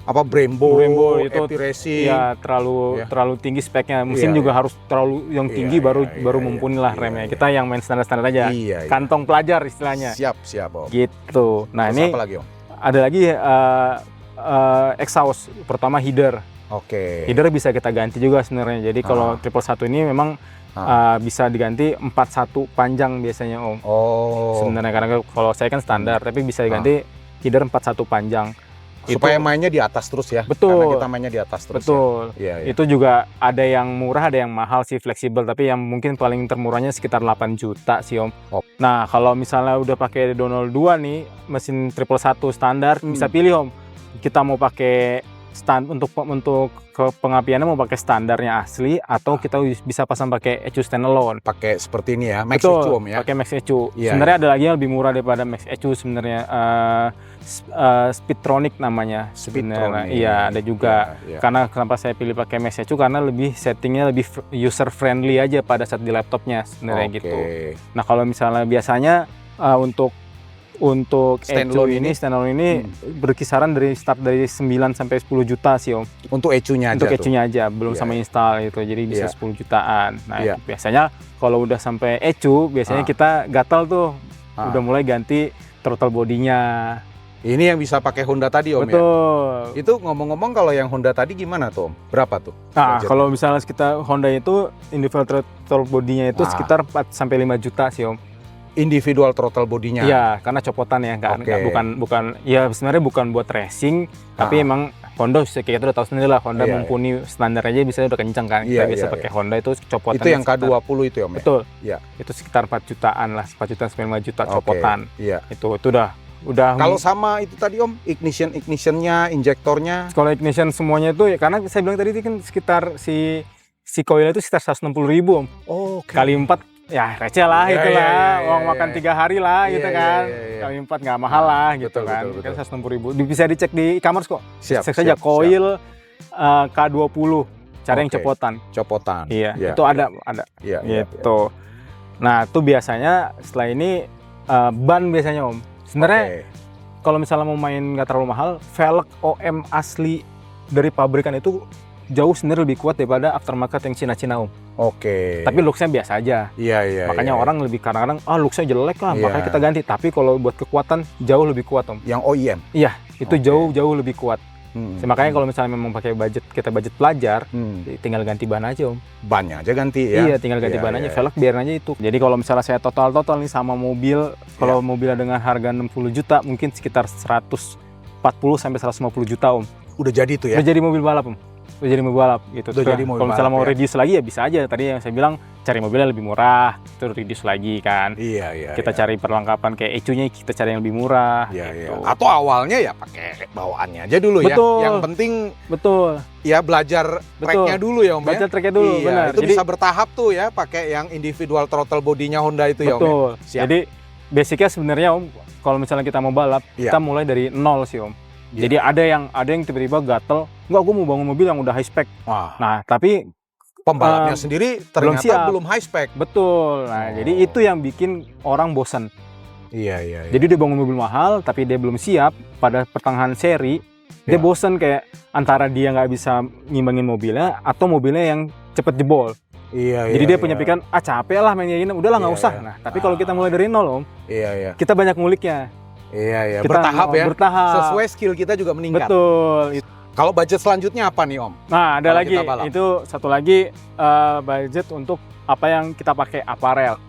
Speaker 2: Brembo itu Epi Racing.
Speaker 1: Ya terlalu tinggi speknya. Mesin juga harus terlalu yang tinggi baru mumpuni lah remnya. Kita yang main standar-standar aja. Kantong pelajar istilahnya.
Speaker 2: Siap Om.
Speaker 1: Gitu. Nah,
Speaker 2: terus
Speaker 1: ini
Speaker 2: apa lagi Om?
Speaker 1: ada lagi exhaust, pertama header.
Speaker 2: Oke.
Speaker 1: Header bisa kita ganti juga sebenarnya. Jadi kalau 111 ini memang bisa diganti 41 panjang biasanya Om.
Speaker 2: Oh.
Speaker 1: Sebenarnya karena kalau saya kan standar, tapi bisa diganti header 41 panjang.
Speaker 2: Supaya mainnya di atas terus ya.
Speaker 1: Betul.
Speaker 2: Karena kita mainnya di atas terus.
Speaker 1: Betul.
Speaker 2: Ya.
Speaker 1: Itu juga ada yang murah, ada yang mahal sih, fleksibel. Tapi yang mungkin paling termurahnya sekitar 8 juta sih Om. Nah kalau misalnya udah pakai 202 nih, mesin 111 standar, bisa pilih Om. Kita mau pakai untuk ke pengapiannya mau pakai standarnya asli atau kita bisa pasang pakai ECU standalone.
Speaker 2: Pakai seperti ini ya, Max
Speaker 1: ECU
Speaker 2: Om ya.
Speaker 1: Pakai Max ECU. Sebenarnya ada lagi yang lebih murah daripada Max ECU sebenarnya. Speedtronic namanya sebenarnya. Iya, ada juga. Karena kenapa saya pilih pakai Max ECU karena lebih settingnya lebih user friendly aja pada saat di laptopnya sebenarnya gitu. Nah kalau misalnya biasanya untuk standalone ini berkisaran dari start dari 9 sampai 10 juta sih Om.
Speaker 2: Untuk ECU-nya aja.
Speaker 1: Untuk ECU-nya aja, belum sama install itu. Jadi bisa 10 jutaan. Nah, biasanya kalau udah sampai ECU, biasanya kita gatal tuh. Udah mulai ganti throttle bodinya.
Speaker 2: Ini yang bisa pakai Honda tadi Om.
Speaker 1: Betul.
Speaker 2: Ya? Itu ngomong-ngomong kalau yang Honda tadi gimana tuh Om? Berapa tuh?
Speaker 1: Nah, kalau misalnya kita Honda itu individual throttle bodinya itu sekitar 4 sampai 5 juta sih Om.
Speaker 2: Individual throttle bodinya.
Speaker 1: Iya, karena copotan ya, bukan ya sebenarnya bukan buat racing, tapi emang Honda kita udah tahu sendiri lah, Honda mumpuni standar aja bisa udah kencang kan. Kita biasa pakai Honda itu copotan.
Speaker 2: Itu yang K20 itu ya Om.
Speaker 1: Betul. Iya. Itu sekitar 4 jutaan lah, 4 juta sampai 5 juta copotan.
Speaker 2: Iya.
Speaker 1: Itu udah.
Speaker 2: Kalau sama itu tadi Om, ignitionnya, injektornya.
Speaker 1: Kalau ignition semuanya itu ya karena saya bilang tadi itu kan sekitar si coil itu sekitar 160.000 Om. Kali 4 ya receh lah itulah, uang makan 3 hari lah gitu kan. Kali 4 nggak mahal lah gitu kan. Kan 160.000. Bisa dicek di e-commerce kok. Cek saja coil K20, cara yang copotan. Iya, itu ada. Gitu. Nah, itu biasanya setelah ini ban biasanya Om. Sebenarnya kalau misalnya mau main nggak terlalu mahal, velg OM asli dari pabrikan itu jauh sebenarnya lebih kuat daripada aftermarket yang Cina-Cina Om. Tapi looksnya biasa aja. Makanya orang lebih kadang-kadang looksnya jelek lah, makanya kita ganti. Tapi kalau buat kekuatan jauh lebih kuat Om.
Speaker 2: Yang OEM?
Speaker 1: Iya, itu jauh lebih kuat. Makanya kalau misalnya memang pakai budget pelajar, tinggal ganti ban aja Om.
Speaker 2: Bannya aja ganti ya?
Speaker 1: Iya, tinggal ganti ban aja, velg biar aja itu. Jadi kalau misalnya saya total nih sama mobil, kalau mobilnya dengan harga 60 juta mungkin sekitar 140 sampai 150 juta Om.
Speaker 2: Udah jadi tuh ya?
Speaker 1: Udah jadi mobil balap Om. Udah jadi mobil balap gitu.
Speaker 2: Kalau
Speaker 1: misalnya mau reduce lagi ya bisa aja. Tadi yang saya bilang cari mobilnya lebih murah, terus reduce lagi kan.
Speaker 3: Iya.
Speaker 1: Kita cari perlengkapan kayak ECU-nya kita cari yang lebih murah.
Speaker 3: Iya.
Speaker 1: gitu.
Speaker 3: Atau awalnya ya pakai bawaannya aja dulu
Speaker 1: Betul.
Speaker 3: ya. Yang penting
Speaker 1: Betul.
Speaker 3: ya belajar tracknya dulu ya Om
Speaker 1: Baca
Speaker 3: ya.
Speaker 1: tracknya dulu,
Speaker 3: Iya,
Speaker 1: benar.
Speaker 3: itu bisa bertahap tuh ya, pakai yang individual throttle bodinya Honda itu ya Om.
Speaker 1: betul.
Speaker 3: Ya? Siap.
Speaker 1: Jadi basicnya sebenarnya Om, kalau misalnya kita mau balap,
Speaker 3: Iya.
Speaker 1: kita mulai dari nol sih Om.
Speaker 3: Iya.
Speaker 1: Jadi ada yang tiba-tiba gatel, enggak gue mau bangun mobil yang udah high spec.
Speaker 3: Wah,
Speaker 1: Nah, tapi
Speaker 3: pembalapnya sendiri ternyata
Speaker 1: siap.
Speaker 3: belum high spec.
Speaker 1: betul. Nah,
Speaker 3: Oh.
Speaker 1: jadi itu yang bikin orang bosan.
Speaker 3: Iya.
Speaker 1: Jadi dia bangun mobil mahal, tapi dia belum siap pada pertengahan seri. Dia
Speaker 3: Ya.
Speaker 1: bosan kayak antara dia nggak bisa ngimbangin mobilnya atau mobilnya yang cepet jebol.
Speaker 3: Iya.
Speaker 1: Jadi dia punya pikiran, capek lah main kayak gini, udahlah nggak
Speaker 3: Iya,
Speaker 1: usah.
Speaker 3: iya.
Speaker 1: Nah, tapi kalau kita mulai dari nol Om,
Speaker 3: Iya.
Speaker 1: kita banyak nguliknya.
Speaker 3: Iya.
Speaker 1: Kita
Speaker 3: Bertahap ya.
Speaker 1: Bertahap.
Speaker 3: Sesuai skill kita juga meningkat.
Speaker 1: Betul.
Speaker 3: Kalau budget selanjutnya apa nih Om?
Speaker 1: Nah, ada
Speaker 3: Kalau
Speaker 1: lagi,
Speaker 3: kita balap.
Speaker 1: itu satu lagi budget untuk apa yang kita pakai aparel.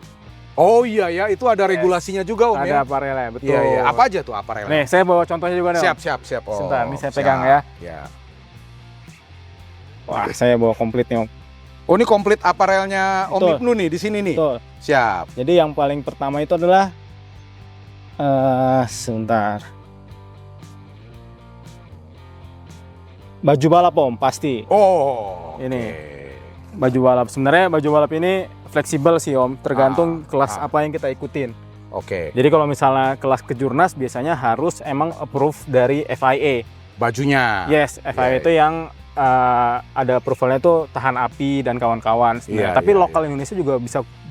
Speaker 3: Oh iya ya, itu ada regulasinya juga Om
Speaker 1: Ada
Speaker 3: ya.
Speaker 1: aparelnya, betul.
Speaker 3: Iya. Apa aja tuh aparelnya?
Speaker 1: Nih, saya bawa contohnya juga nih. Om.
Speaker 3: Siap. Oh,
Speaker 1: Sebentar, ini saya
Speaker 3: siap.
Speaker 1: pegang ya.
Speaker 3: Ya.
Speaker 1: Wah, saya bawa komplit nih Om.
Speaker 3: Oh ini komplit aparelnya Om
Speaker 1: Betul.
Speaker 3: Ibnu nih di sini nih.
Speaker 1: Betul.
Speaker 3: Siap.
Speaker 1: Jadi yang paling pertama itu adalah sebentar. Baju balap Om, pasti.
Speaker 3: Oh.
Speaker 1: Ini.
Speaker 3: oke.
Speaker 1: Baju balap. Sebenarnya baju balap ini fleksibel sih Om, tergantung kelas
Speaker 3: ah.
Speaker 1: apa yang kita ikutin.
Speaker 3: Oke.
Speaker 1: Jadi kalau misalnya kelas kejurnas biasanya harus emang approve dari FIA.
Speaker 3: Bajunya.
Speaker 1: Yes, FIA
Speaker 3: Iya,
Speaker 1: itu yang ada approvalnya itu tahan api dan kawan-kawan.
Speaker 3: Iya,
Speaker 1: Tapi
Speaker 3: iya,
Speaker 1: lokal Indonesia juga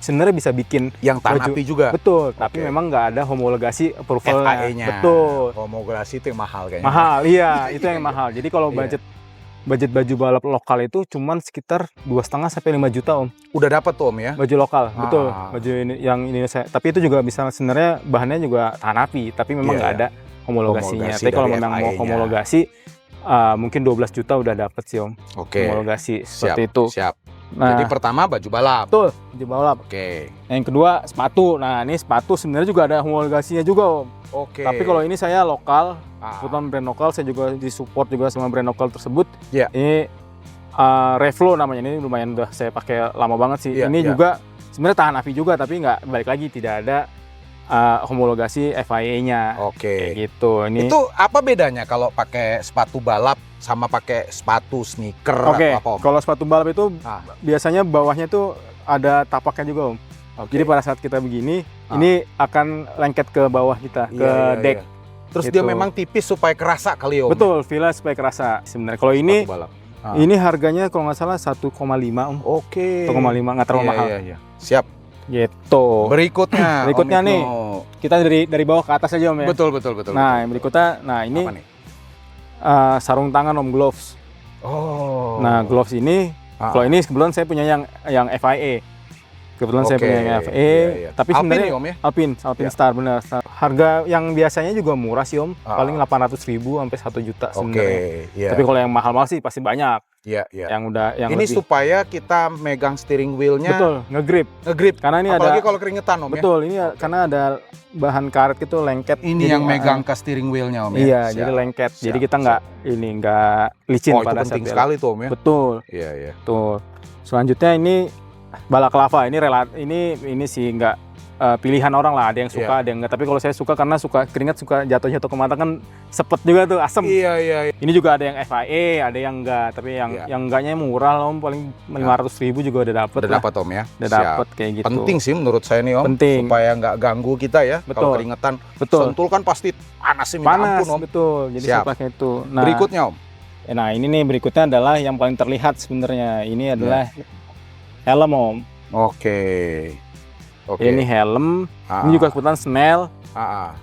Speaker 1: sebenarnya bisa bikin
Speaker 3: Yang tahan
Speaker 1: baju.
Speaker 3: api juga.
Speaker 1: betul, tapi
Speaker 3: Oke.
Speaker 1: memang nggak ada homologasi approvalnya.
Speaker 3: FIA-nya.
Speaker 1: Betul.
Speaker 3: Homologasi itu yang mahal kayaknya.
Speaker 1: Mahal, iya, itu yang mahal. Jadi kalau
Speaker 3: Iya.
Speaker 1: budget baju balap lokal itu cuman sekitar 2,5 sampai 5 juta Om.
Speaker 3: Udah dapat tuh Om ya.
Speaker 1: Baju lokal, betul.
Speaker 3: Ah.
Speaker 1: Baju ini yang Indonesia. Tapi itu juga bisa sebenarnya bahannya juga tahan api, tapi memang
Speaker 3: Iya,
Speaker 1: nggak
Speaker 3: iya.
Speaker 1: ada homologasinya.
Speaker 3: Homologasi
Speaker 1: Tapi kalau
Speaker 3: dari
Speaker 1: memang mau
Speaker 3: FIA-nya.
Speaker 1: homologasi mungkin 12 juta udah dapet sih Om.
Speaker 3: Oke.
Speaker 1: Homologasi
Speaker 3: Siap.
Speaker 1: seperti itu.
Speaker 3: Siap.
Speaker 1: Nah,
Speaker 3: Jadi pertama baju balap.
Speaker 1: betul, baju balap.
Speaker 3: Oke.
Speaker 1: Yang kedua sepatu. Nah, ini sepatu sebenarnya juga ada homologasinya juga Om.
Speaker 3: Oke.
Speaker 1: Tapi kalau ini saya lokal,
Speaker 3: Ah.
Speaker 1: kebetulan brand lokal, saya juga disupport juga sama brand lokal tersebut.
Speaker 3: Iya.
Speaker 1: Ini Revlo namanya, ini lumayan udah saya pakai lama banget sih.
Speaker 3: Iya,
Speaker 1: Ini
Speaker 3: iya.
Speaker 1: juga sebenarnya tahan api juga, tapi nggak, balik lagi tidak ada homologasi FIA-nya.
Speaker 3: Oke.
Speaker 1: Kayak gitu. Ini
Speaker 3: Itu apa bedanya kalau pakai sepatu balap sama pakai sepatu sneaker
Speaker 1: oke.
Speaker 3: atau apa Om?
Speaker 1: Kalau sepatu balap itu
Speaker 3: Ah.
Speaker 1: biasanya bawahnya tuh ada tapaknya juga Om.
Speaker 3: Oke.
Speaker 1: Jadi pada saat kita begini,
Speaker 3: Ah.
Speaker 1: ini akan lengket ke bawah kita, ke
Speaker 3: Iya,
Speaker 1: deck.
Speaker 3: iya. Terus
Speaker 1: Gitu.
Speaker 3: dia memang tipis supaya kerasa kali Om.
Speaker 1: Betul, feel supaya kerasa sebenarnya. Kalau ini
Speaker 3: Sepatu balap. Ah.
Speaker 1: ini harganya kalau nggak salah 1,5 Om.
Speaker 3: Oke.
Speaker 1: 1,5 nggak terlalu
Speaker 3: Iya,
Speaker 1: mahal.
Speaker 3: Iya. Siap.
Speaker 1: Gitu.
Speaker 3: Berikutnya.
Speaker 1: Berikutnya
Speaker 3: Om
Speaker 1: nih.
Speaker 3: Ibnu.
Speaker 1: Kita dari bawah ke atas aja Om ya.
Speaker 3: Betul.
Speaker 1: Nah, yang berikutnya, nah ini
Speaker 3: Apa nih?
Speaker 1: sarung tangan Om, gloves.
Speaker 3: Oh.
Speaker 1: Nah, gloves ini,
Speaker 3: Ah.
Speaker 1: kalau ini kebetulan saya punya yang FIA. Kebetulan saya
Speaker 3: Oke,
Speaker 1: punya yang FIA,
Speaker 3: iya.
Speaker 1: tapi
Speaker 3: Alpine
Speaker 1: sebenarnya
Speaker 3: nih, Om ya?
Speaker 1: Alpine
Speaker 3: Iya.
Speaker 1: Star benar. Harga yang biasanya juga murah sih Om,
Speaker 3: Ah.
Speaker 1: paling 800.000 sampai 1 juta
Speaker 3: Oke.
Speaker 1: sebenarnya.
Speaker 3: Iya.
Speaker 1: Tapi kalau yang mahal-mahal sih pasti banyak.
Speaker 3: Iya.
Speaker 1: Yang
Speaker 3: Ini
Speaker 1: lebih.
Speaker 3: supaya kita megang steering wheel-nya
Speaker 1: Betul, nge-grip.
Speaker 3: nge-grip.
Speaker 1: Karena ini
Speaker 3: Apalagi
Speaker 1: ada
Speaker 3: kalau keringetan Om ya.
Speaker 1: betul, ini
Speaker 3: Oke.
Speaker 1: karena ada bahan karet itu lengket.
Speaker 3: Ini
Speaker 1: Jadi,
Speaker 3: yang megang ke steering wheel-nya Om ya.
Speaker 1: Iya,
Speaker 3: Siap.
Speaker 1: jadi lengket. Jadi
Speaker 3: Siap,
Speaker 1: kita nggak licin
Speaker 3: Oh, itu
Speaker 1: pada
Speaker 3: penting
Speaker 1: saat
Speaker 3: sekali tuh Om ya.
Speaker 1: Betul,
Speaker 3: Iya.
Speaker 1: betul. Selanjutnya ini balaklava. Ini sih nggak pilihan orang lah. Ada yang suka,
Speaker 3: Iya.
Speaker 1: ada yang nggak. Tapi kalau saya suka karena suka keringat, suka jatuh ke mata kan sepet juga tuh, asem.
Speaker 3: Iya.
Speaker 1: Ini juga ada yang FIA, ada yang enggak. Tapi
Speaker 3: Iya.
Speaker 1: yang enggaknya murah lah Om, paling 500.000 juga udah dapet
Speaker 3: Udah
Speaker 1: lah.
Speaker 3: dapat Om ya.
Speaker 1: Udah
Speaker 3: Siap.
Speaker 1: dapet kayak gitu.
Speaker 3: Penting sih menurut saya nih Om.
Speaker 1: Penting.
Speaker 3: Supaya nggak ganggu kita ya.
Speaker 1: Betul.
Speaker 3: Kalau keringetan.
Speaker 1: Betul.
Speaker 3: Sentul kan pasti panas sih minta
Speaker 1: Panas,
Speaker 3: ampun Om.
Speaker 1: betul. Jadi
Speaker 3: Siap.
Speaker 1: saya pakai itu. Nah,
Speaker 3: Berikutnya Om.
Speaker 1: Nah, ini nih berikutnya adalah yang paling terlihat sebenarnya. Ini adalah helm Om.
Speaker 3: Oke.
Speaker 1: Ini helm.
Speaker 3: Ah.
Speaker 1: Ini juga kebetulan Snell.
Speaker 3: Ah.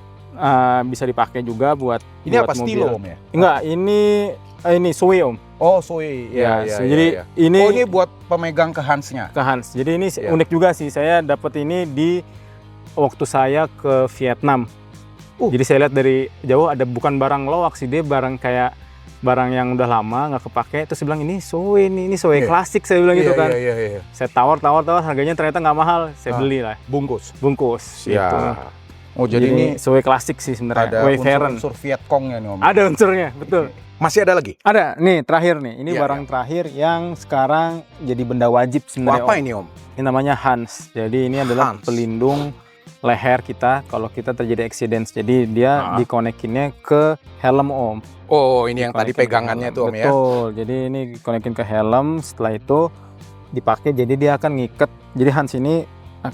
Speaker 1: Bisa dipakai juga buat
Speaker 3: Ini
Speaker 1: buat
Speaker 3: apa
Speaker 1: mobil.
Speaker 3: stilo Om ya?
Speaker 1: Enggak, ini Zoe Om.
Speaker 3: Oh, Zoe.
Speaker 1: Ya,
Speaker 3: Iya.
Speaker 1: jadi ini
Speaker 3: Oh, ini buat pemegang ke Hans-nya.
Speaker 1: ke Hans. Jadi ini
Speaker 3: Iya.
Speaker 1: unik juga sih. Saya dapat ini di waktu saya ke Vietnam. Jadi saya lihat dari jauh ada bukan barang lowak sih, dia barang kayak barang yang udah lama nggak kepake. Terus saya bilang ini Zoe, ini Zoe
Speaker 3: Iya.
Speaker 1: klasik, saya bilang gitu kan.
Speaker 3: Iya.
Speaker 1: Saya tawar, harganya ternyata nggak mahal. Saya beli lah,
Speaker 3: Bungkus.
Speaker 1: bungkus.
Speaker 3: Ya.
Speaker 1: Gitu.
Speaker 3: Oh, jadi ini
Speaker 1: Zoe klasik sih sebenarnya.
Speaker 3: ada
Speaker 1: Wayfarer.
Speaker 3: unsur Vietcong ya nih Om.
Speaker 1: Ada unsurnya, betul.
Speaker 2: Masih ada lagi?
Speaker 1: Ada, nih terakhir nih. Ini
Speaker 2: Iya,
Speaker 1: barang terakhir yang sekarang jadi benda wajib sebenarnya.
Speaker 2: Apa
Speaker 1: Om.
Speaker 2: ini Om?
Speaker 1: Ini namanya Hans. Jadi ini adalah
Speaker 2: Hans.
Speaker 1: pelindung leher kita kalau kita terjadi accident. Jadi dia dikonekinnya ke helm Om.
Speaker 2: Oh, ini yang tadi
Speaker 1: Dikonekin ke
Speaker 2: pegangannya
Speaker 1: helm.
Speaker 2: tuh Om ya?
Speaker 1: Betul. Jadi ini dikonekin ke helm. Setelah itu dipakai. Jadi dia akan ngikat. Jadi Hans ini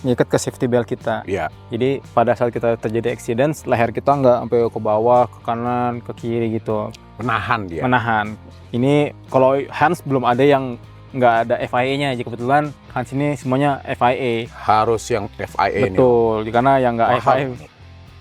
Speaker 1: ngikat ke safety belt kita.
Speaker 2: Iya.
Speaker 1: Jadi pada saat kita terjadi accident, leher kita nggak sampai ke bawah, ke kanan, ke kiri gitu.
Speaker 2: Menahan dia.
Speaker 1: Menahan. Ini kalau Hans belum ada yang nggak ada FIA-nya. Jadi kebetulan Hans ini semuanya FIA.
Speaker 2: Harus yang FIA ini.
Speaker 1: Betul. Karena yang nggak
Speaker 2: Mahal.
Speaker 1: FIA.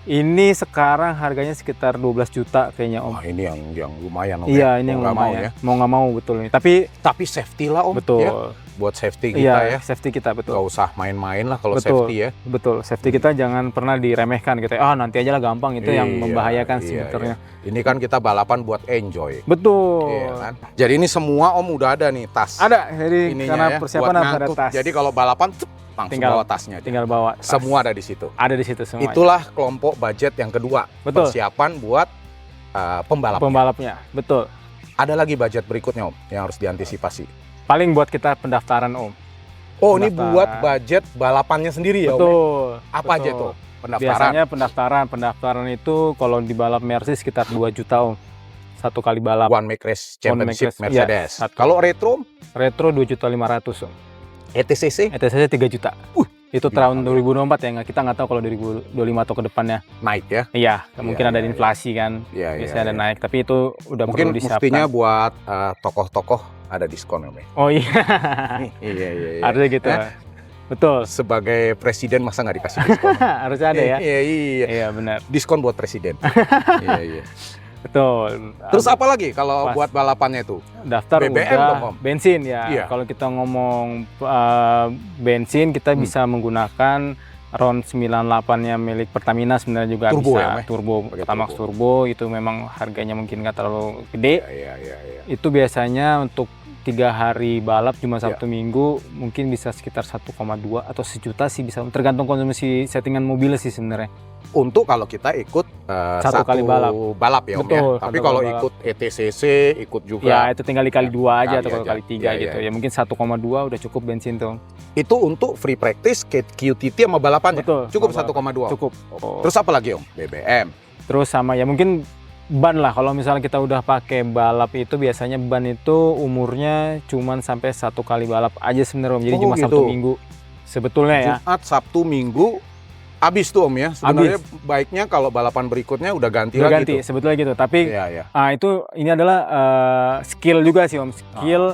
Speaker 1: Ini sekarang harganya sekitar 12 juta kayaknya Om.
Speaker 2: Wah, ini yang lumayan Om.
Speaker 1: Iya,
Speaker 2: ya?
Speaker 1: ini yang
Speaker 2: Mau nggak mau
Speaker 1: lumayan.
Speaker 2: ya.
Speaker 1: Mau nggak mau betul nih. Tapi
Speaker 2: safety lah Om.
Speaker 1: betul.
Speaker 2: Ya? Buat safety kita
Speaker 1: Iya,
Speaker 2: ya.
Speaker 1: safety kita betul.
Speaker 2: Gak usah main-main lah kalau
Speaker 1: Betul.
Speaker 2: safety ya.
Speaker 1: Betul. Safety kita jangan pernah diremehkan gitu. Nanti aja lah gampang, itu yang
Speaker 2: Iya,
Speaker 1: membahayakan
Speaker 2: iya,
Speaker 1: sebenarnya.
Speaker 2: Ini kan kita balapan buat enjoy.
Speaker 1: Betul.
Speaker 2: Iya kan? Jadi ini semua Om udah ada nih tas.
Speaker 1: Ada. Jadi
Speaker 2: Ininya
Speaker 1: karena
Speaker 2: ya,
Speaker 1: persiapan
Speaker 2: buat
Speaker 1: harus ada
Speaker 2: ngangkut.
Speaker 1: tas.
Speaker 2: Jadi kalau balapan langsung
Speaker 1: Tinggal-
Speaker 2: bawa tasnya aja.
Speaker 1: tinggal bawa. tas.
Speaker 2: Semua ada di situ.
Speaker 1: Ada di situ semua.
Speaker 2: Itulah kelompok budget yang kedua.
Speaker 1: Betul.
Speaker 2: Persiapan buat pembalap.
Speaker 1: Pembalapnya. Betul.
Speaker 2: Ada lagi budget berikutnya Om yang harus diantisipasi.
Speaker 1: Paling buat kita pendaftaran Om.
Speaker 2: Oh, ini
Speaker 1: Pendaftaran.
Speaker 2: buat budget balapannya sendiri ya Om?
Speaker 1: Betul.
Speaker 2: Apa aja
Speaker 1: betul.
Speaker 2: tuh pendaftaran?
Speaker 1: Biasanya pendaftaran itu kalau di balap Mercy sekitar 2 juta Om. Satu kali balap.
Speaker 2: One Make Race Championship
Speaker 1: One Make Race,
Speaker 2: Mercedes.
Speaker 1: iya, satu.
Speaker 2: Kalau retro
Speaker 1: Retro 2.500.000 Om.
Speaker 2: ETCC
Speaker 1: ETCC 3 juta. Itu
Speaker 2: gila.
Speaker 1: tahun 2024 ya, kita nggak tahu kalau 2025 atau ke depannya.
Speaker 2: naik ya?
Speaker 1: Iya, mungkin ada
Speaker 2: iya,
Speaker 1: inflasi kan.
Speaker 2: Iya,
Speaker 1: Biasanya ada naik, tapi itu udah
Speaker 2: Mungkin
Speaker 1: perlu disiapkan.
Speaker 2: mestinya buat tokoh-tokoh ada diskon Om ya?
Speaker 1: Oh iya,
Speaker 2: Iya.
Speaker 1: harusnya gitu. Betul.
Speaker 2: Sebagai presiden masa nggak dikasih diskon?
Speaker 1: Harusnya ada ya.
Speaker 2: Iya.
Speaker 1: Iya benar.
Speaker 2: Diskon buat presiden. Iya.
Speaker 1: Betul.
Speaker 2: Terus apa lagi kalau
Speaker 1: Pas.
Speaker 2: buat balapannya itu?
Speaker 1: Daftar
Speaker 2: BBM
Speaker 1: udah
Speaker 2: dong, Om?
Speaker 1: bensin ya.
Speaker 2: Iya.
Speaker 1: Kalau kita ngomong bensin, kita bisa menggunakan RON 98-nya milik Pertamina sebenarnya juga
Speaker 2: Turbo
Speaker 1: bisa.
Speaker 2: ya, Meh?
Speaker 1: Turbo,
Speaker 2: Pakai
Speaker 1: Pertamax Turbo itu memang harganya mungkin nggak terlalu gede.
Speaker 2: Iya.
Speaker 1: Itu biasanya untuk 3 hari balap cuma
Speaker 2: Iya.
Speaker 1: Sabtu Minggu mungkin bisa sekitar 1,2 atau sejuta sih, bisa tergantung konsumsi settingan mobil sih sebenarnya.
Speaker 2: Untuk kalau kita ikut
Speaker 1: Satu kali balap.
Speaker 2: ya Om
Speaker 1: Betul,
Speaker 2: ya. Tapi
Speaker 1: satu
Speaker 2: kalau
Speaker 1: kali balap.
Speaker 2: ikut ETCC, ikut juga.
Speaker 1: Ya itu tinggal dikali 2 aja
Speaker 2: Kali
Speaker 1: atau
Speaker 2: aja.
Speaker 1: kali 3
Speaker 2: Iya,
Speaker 1: gitu.
Speaker 2: iya.
Speaker 1: Ya mungkin 1,2 udah cukup bensin tuh.
Speaker 2: Itu untuk free practice, QTT sama balapannya.
Speaker 1: Betul.
Speaker 2: Cukup
Speaker 1: sama
Speaker 2: 1,2.
Speaker 1: Cukup.
Speaker 2: Terus apa lagi Om? BBM.
Speaker 1: Terus sama ya mungkin ban lah. Kalau misalnya kita udah pakai balap itu biasanya ban itu umurnya cuman sampai 1 kali balap aja sebenarnya Om. Jadi
Speaker 2: Oh,
Speaker 1: cuma
Speaker 2: gitu.
Speaker 1: Sabtu Minggu. Sebetulnya ya.
Speaker 2: Jumat, Sabtu, Minggu habis tuh Om ya. Sebenarnya baiknya kalau balapan berikutnya udah ganti
Speaker 1: Udah
Speaker 2: lagi
Speaker 1: ganti
Speaker 2: tuh.
Speaker 1: sebetulnya gitu. Tapi
Speaker 2: Iya.
Speaker 1: itu ini adalah skill juga sih Om. Skill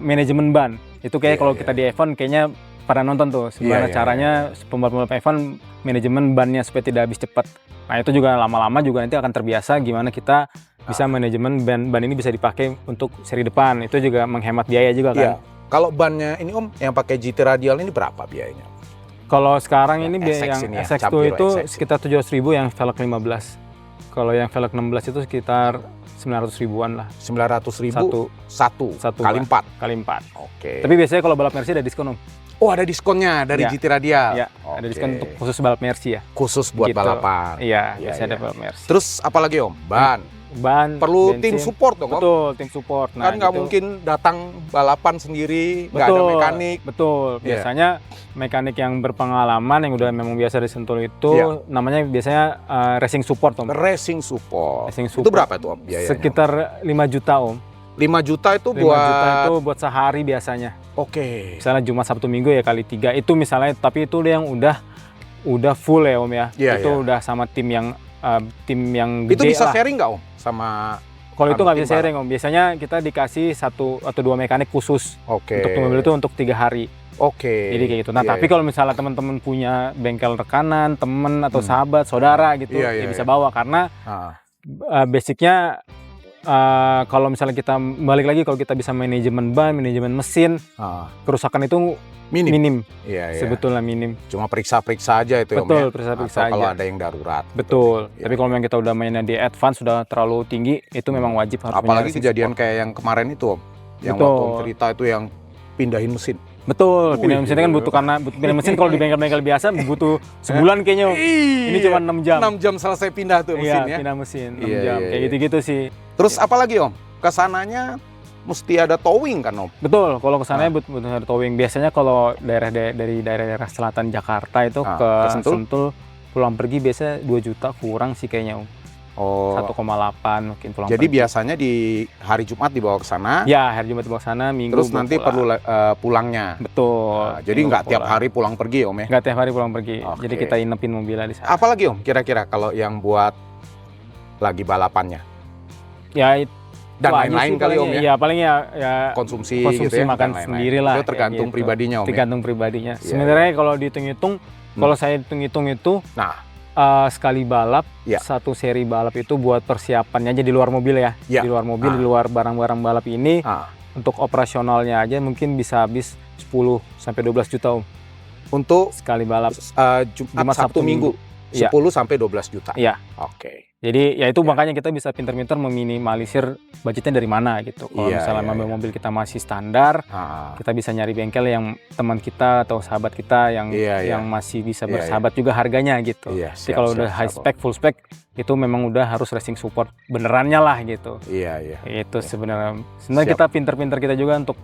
Speaker 1: manajemen ban. Itu kayak
Speaker 2: Iya,
Speaker 1: kalau
Speaker 2: iya,
Speaker 1: kita di F1 kayaknya pada nonton tuh gimana
Speaker 2: Iya,
Speaker 1: caranya pembalap-pembalap F1 manajemen bannya supaya tidak habis cepat. Nah itu juga lama-lama juga nanti akan terbiasa gimana kita bisa manajemen ban ini bisa dipakai untuk seri depan. Itu juga menghemat biaya juga kan.
Speaker 2: Iya. Kalau bannya ini Om yang pakai GT radial ini berapa biayanya?
Speaker 1: Kalau sekarang ini
Speaker 2: Yang SX
Speaker 1: yang
Speaker 2: ini ya,
Speaker 1: SX2
Speaker 2: Campiro
Speaker 1: itu
Speaker 2: SX.
Speaker 1: sekitar 700.000, yang velg 15. Kalau yang velg 16 itu sekitar 900 ribuan lah.
Speaker 2: 900.000 satu
Speaker 1: Satu
Speaker 2: kali
Speaker 1: ban.
Speaker 2: 4.
Speaker 1: Kali 4.
Speaker 2: Oke.
Speaker 1: Tapi biasanya kalau balap Mercy ada diskon Om.
Speaker 2: Oh, ada diskonnya dari
Speaker 1: Iya.
Speaker 2: GT radial.
Speaker 1: Iya, ada
Speaker 2: Oke.
Speaker 1: diskon untuk khusus balap Mercy ya.
Speaker 2: Khusus buat
Speaker 1: Gitu.
Speaker 2: balapan.
Speaker 1: Iya,
Speaker 2: Iya,
Speaker 1: biasanya ada
Speaker 2: iya.
Speaker 1: balap Mercy.
Speaker 2: Terus apa lagi Om? Ban.
Speaker 1: Ban,
Speaker 2: Perlu
Speaker 1: bensin.
Speaker 2: tim support dong Om.
Speaker 1: Betul, tim support.
Speaker 2: Kan nggak
Speaker 1: gitu.
Speaker 2: mungkin datang balapan sendiri, nggak ada
Speaker 1: Betul,
Speaker 2: mekanik.
Speaker 1: Betul.
Speaker 2: Iya.
Speaker 1: Biasanya mekanik yang berpengalaman yang udah memang biasa di Sentul itu
Speaker 2: Iya.
Speaker 1: namanya biasanya racing support Om.
Speaker 2: Racing support.
Speaker 1: Racing
Speaker 2: Itu
Speaker 1: support.
Speaker 2: berapa tuh Om biayanya?
Speaker 1: Sekitar 5 juta Om.
Speaker 2: 5 juta itu
Speaker 1: 5
Speaker 2: buat
Speaker 1: juta itu buat sehari biasanya.
Speaker 2: Oke.
Speaker 1: Misalnya Jumat Sabtu Minggu ya kali 3 itu misalnya, tapi itu yang udah full ya Om ya.
Speaker 2: Iya,
Speaker 1: Itu
Speaker 2: iya.
Speaker 1: udah sama tim yang
Speaker 2: Itu
Speaker 1: gede
Speaker 2: bisa
Speaker 1: lah.
Speaker 2: sharing nggak Om sama
Speaker 1: Kalau itu nggak
Speaker 2: tim
Speaker 1: bisa sharing Om. Biasanya kita dikasih 1 atau 2 mekanik khusus
Speaker 2: Oke.
Speaker 1: untuk mobil itu untuk 3 hari.
Speaker 2: Oke.
Speaker 1: Jadi kayak gitu. Nah,
Speaker 2: Iya,
Speaker 1: tapi
Speaker 2: iya.
Speaker 1: kalau misalnya teman-teman punya bengkel rekanan, temen atau
Speaker 2: Hmm.
Speaker 1: sahabat, saudara gitu,
Speaker 2: Iya,
Speaker 1: ya
Speaker 2: iya,
Speaker 1: bisa
Speaker 2: iya.
Speaker 1: bawa karena
Speaker 2: Ah,
Speaker 1: basicnya kalau misalnya kita balik lagi, kalau kita bisa manajemen ban, manajemen mesin, kerusakan itu
Speaker 2: minim.
Speaker 1: minim,
Speaker 2: Iya, iya.
Speaker 1: sebetulnya minim.
Speaker 2: Cuma periksa-periksa aja itu Om
Speaker 1: Betul,
Speaker 2: ya.
Speaker 1: periksa-periksa
Speaker 2: Atau kalau
Speaker 1: aja.
Speaker 2: ada yang darurat.
Speaker 1: Betul.
Speaker 2: Iya.
Speaker 1: Tapi kalau memang kita udah mainnya di advance sudah terlalu tinggi, itu memang wajib harus punya
Speaker 2: Apalagi
Speaker 1: racing
Speaker 2: kejadian
Speaker 1: support.
Speaker 2: kayak yang kemarin itu Om. Yang
Speaker 1: Betul.
Speaker 2: waktu Om cerita itu yang pindahin mesin.
Speaker 1: Betul, pindah mesin kan butuh, karena pindah mesin kalau di bengkel-bengkel biasa butuh sebulan kayaknya. Ini cuma 6 jam.
Speaker 2: 6 jam selesai pindah tuh mesin
Speaker 1: Iya,
Speaker 2: ya.
Speaker 1: pindah mesin 6
Speaker 2: Iya,
Speaker 1: jam.
Speaker 2: iya,
Speaker 1: Kayak
Speaker 2: iya.
Speaker 1: gitu-gitu sih.
Speaker 2: Terus apa lagi Om? Kesananya mesti ada towing kan Om?
Speaker 1: Betul, kalau kesananya butuh ada towing. Biasanya kalau dari daerah-daerah selatan Jakarta itu
Speaker 2: Ah,
Speaker 1: ke
Speaker 2: ke Sentul?
Speaker 1: Sentul pulang pergi biasanya 2 juta kurang sih kayaknya, Om.
Speaker 2: Oh,
Speaker 1: 1,8 mungkin pulang
Speaker 2: jadi
Speaker 1: pergi.
Speaker 2: biasanya di hari Jumat dibawa ke sana,
Speaker 1: Ya, hari Jumat dibawa sana, Minggu
Speaker 2: terus
Speaker 1: bawa
Speaker 2: nanti
Speaker 1: pulang.
Speaker 2: perlu pulangnya.
Speaker 1: Betul.
Speaker 2: Nah, jadi
Speaker 1: Minggu
Speaker 2: nggak tiap
Speaker 1: pulang.
Speaker 2: hari pulang pergi Om ya?
Speaker 1: Nggak tiap hari pulang pergi.
Speaker 2: Oke.
Speaker 1: Jadi kita inepin mobilnya di sana.
Speaker 2: Apalagi Om kira-kira kalau yang buat lagi balapannya?
Speaker 1: Ya
Speaker 2: Dan
Speaker 1: itu aja
Speaker 2: lain-lain
Speaker 1: sih
Speaker 2: kali
Speaker 1: paling
Speaker 2: Om ya?
Speaker 1: Iya, paling ya
Speaker 2: Konsumsi gitu ya?
Speaker 1: makan
Speaker 2: dan lain-lain.
Speaker 1: sendiri lah.
Speaker 2: Itu tergantung
Speaker 1: kayak gitu.
Speaker 2: pribadinya Om ya?
Speaker 1: Tergantung pribadinya.
Speaker 2: Iya,
Speaker 1: Sebenarnya kalau dihitung-hitung, kalau saya hitung-hitung itu
Speaker 2: Nah,
Speaker 1: sekali balap,
Speaker 2: Iya.
Speaker 1: satu seri balap itu buat persiapannya aja di luar mobil ya.
Speaker 2: Iya.
Speaker 1: Di luar mobil,
Speaker 2: Ah.
Speaker 1: di luar barang-barang balap ini,
Speaker 2: ah,
Speaker 1: untuk operasionalnya aja mungkin bisa habis 10-12 juta Om,
Speaker 2: untuk
Speaker 1: sekali balap.
Speaker 2: Jumat,
Speaker 1: Jumat,
Speaker 2: Sabtu,
Speaker 1: Sabtu,
Speaker 2: Minggu,
Speaker 1: Iya.
Speaker 2: 10-12 juta.
Speaker 1: Iya.
Speaker 2: Oke.
Speaker 1: Jadi ya itu makanya kita bisa pinter-pinter meminimalisir budgetnya dari mana gitu. Kalau
Speaker 2: Iya,
Speaker 1: misalnya
Speaker 2: iya,
Speaker 1: mobil kita masih standar,
Speaker 2: Ah,
Speaker 1: kita bisa nyari bengkel yang teman kita atau sahabat kita yang
Speaker 2: Iya, iya.
Speaker 1: yang masih bisa
Speaker 2: Iya,
Speaker 1: bersahabat juga harganya gitu.
Speaker 2: Iya,
Speaker 1: Jadi
Speaker 2: siap,
Speaker 1: kalau
Speaker 2: siap,
Speaker 1: udah high
Speaker 2: siap, Om.
Speaker 1: spec, full spec itu memang udah harus racing support benerannya lah gitu.
Speaker 2: Iya, iya.
Speaker 1: Itu sebenarnya
Speaker 2: Siap.
Speaker 1: kita pinter-pinter kita juga untuk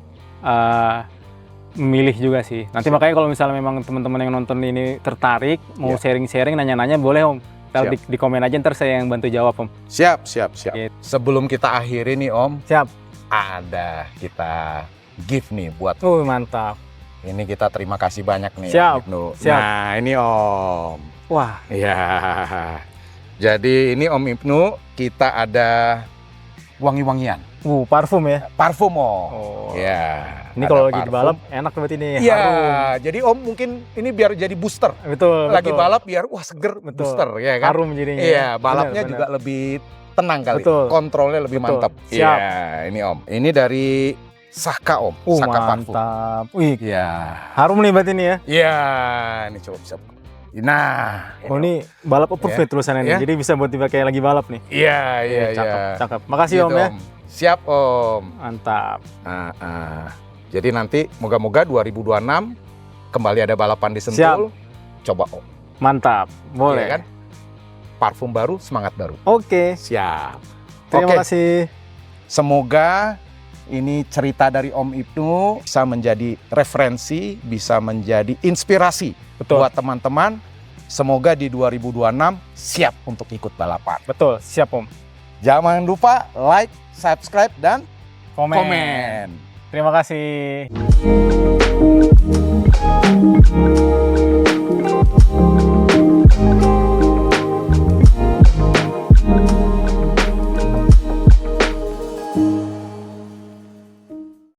Speaker 1: memilih juga sih. Nanti makanya kalau misalnya memang teman-teman yang nonton ini tertarik mau
Speaker 2: Iya.
Speaker 1: sharing-sharing, nanya-nanya boleh Om. Ntar
Speaker 2: Siap.
Speaker 1: di komen aja, ntar saya yang bantu jawab Om.
Speaker 2: Siap, siap, siap.
Speaker 1: Gitu.
Speaker 3: Sebelum kita akhiri nih Om,
Speaker 1: Siap.
Speaker 3: ada kita gift nih buat
Speaker 1: Mantap.
Speaker 3: ini, kita terima kasih banyak nih
Speaker 1: Siap.
Speaker 3: Om Ibnu.
Speaker 1: Siap.
Speaker 2: Nah, ini Om.
Speaker 1: Wah,
Speaker 2: Iya. Jadi ini Om Ibnu, kita ada
Speaker 3: Wangi-wangian,
Speaker 1: parfum ya.
Speaker 3: parfum Om.
Speaker 1: Oh.
Speaker 3: Ya.
Speaker 1: Ini
Speaker 3: ada
Speaker 1: kalau lagi di
Speaker 3: parfum.
Speaker 1: balap enak berarti ini.
Speaker 3: Iya,
Speaker 1: Harum.
Speaker 3: jadi Om mungkin ini biar jadi booster.
Speaker 1: Betul.
Speaker 3: Lagi
Speaker 1: betul.
Speaker 3: balap biar wah seger,
Speaker 1: Betul.
Speaker 3: booster ya kan.
Speaker 1: Harum jadinya.
Speaker 3: Iya, balapnya
Speaker 1: Benar,
Speaker 3: juga lebih tenang kali.
Speaker 1: Betul.
Speaker 3: Kontrolnya lebih
Speaker 1: Betul.
Speaker 3: mantap.
Speaker 1: Siap.
Speaker 3: Iya, ini Om. Ini dari Saka Om, Saka Parfum.
Speaker 1: mantap. Wih,
Speaker 3: Iya.
Speaker 1: harum nih berarti ini ya.
Speaker 3: Iya, ini coba bisa. Nah,
Speaker 1: Oh ini balap approved
Speaker 3: Ya.
Speaker 1: nih tulisannya nih.
Speaker 3: Ya.
Speaker 1: Jadi bisa buat dipakai lagi balap nih.
Speaker 3: Iya, iya, iya.
Speaker 1: Cakep, cakep. Makasih
Speaker 3: Gitu,
Speaker 1: Om ya.
Speaker 3: Siap Om.
Speaker 1: Mantap.
Speaker 3: Jadi nanti moga-moga 2026 kembali ada balapan di Sentul. Coba Om.
Speaker 1: Mantap. Boleh
Speaker 3: Iya kan? Parfum baru, semangat baru.
Speaker 1: Oke.
Speaker 2: Siap.
Speaker 1: Terima
Speaker 3: Oke.
Speaker 1: kasih.
Speaker 3: Semoga ini cerita dari Om Ibnu bisa menjadi referensi, bisa menjadi inspirasi
Speaker 1: Betul.
Speaker 3: buat teman-teman. Semoga di 2026 siap untuk ikut balapan.
Speaker 1: Betul. Siap Om.
Speaker 3: Jangan lupa like, subscribe, dan
Speaker 1: Komen.
Speaker 3: komen.
Speaker 1: Terima kasih.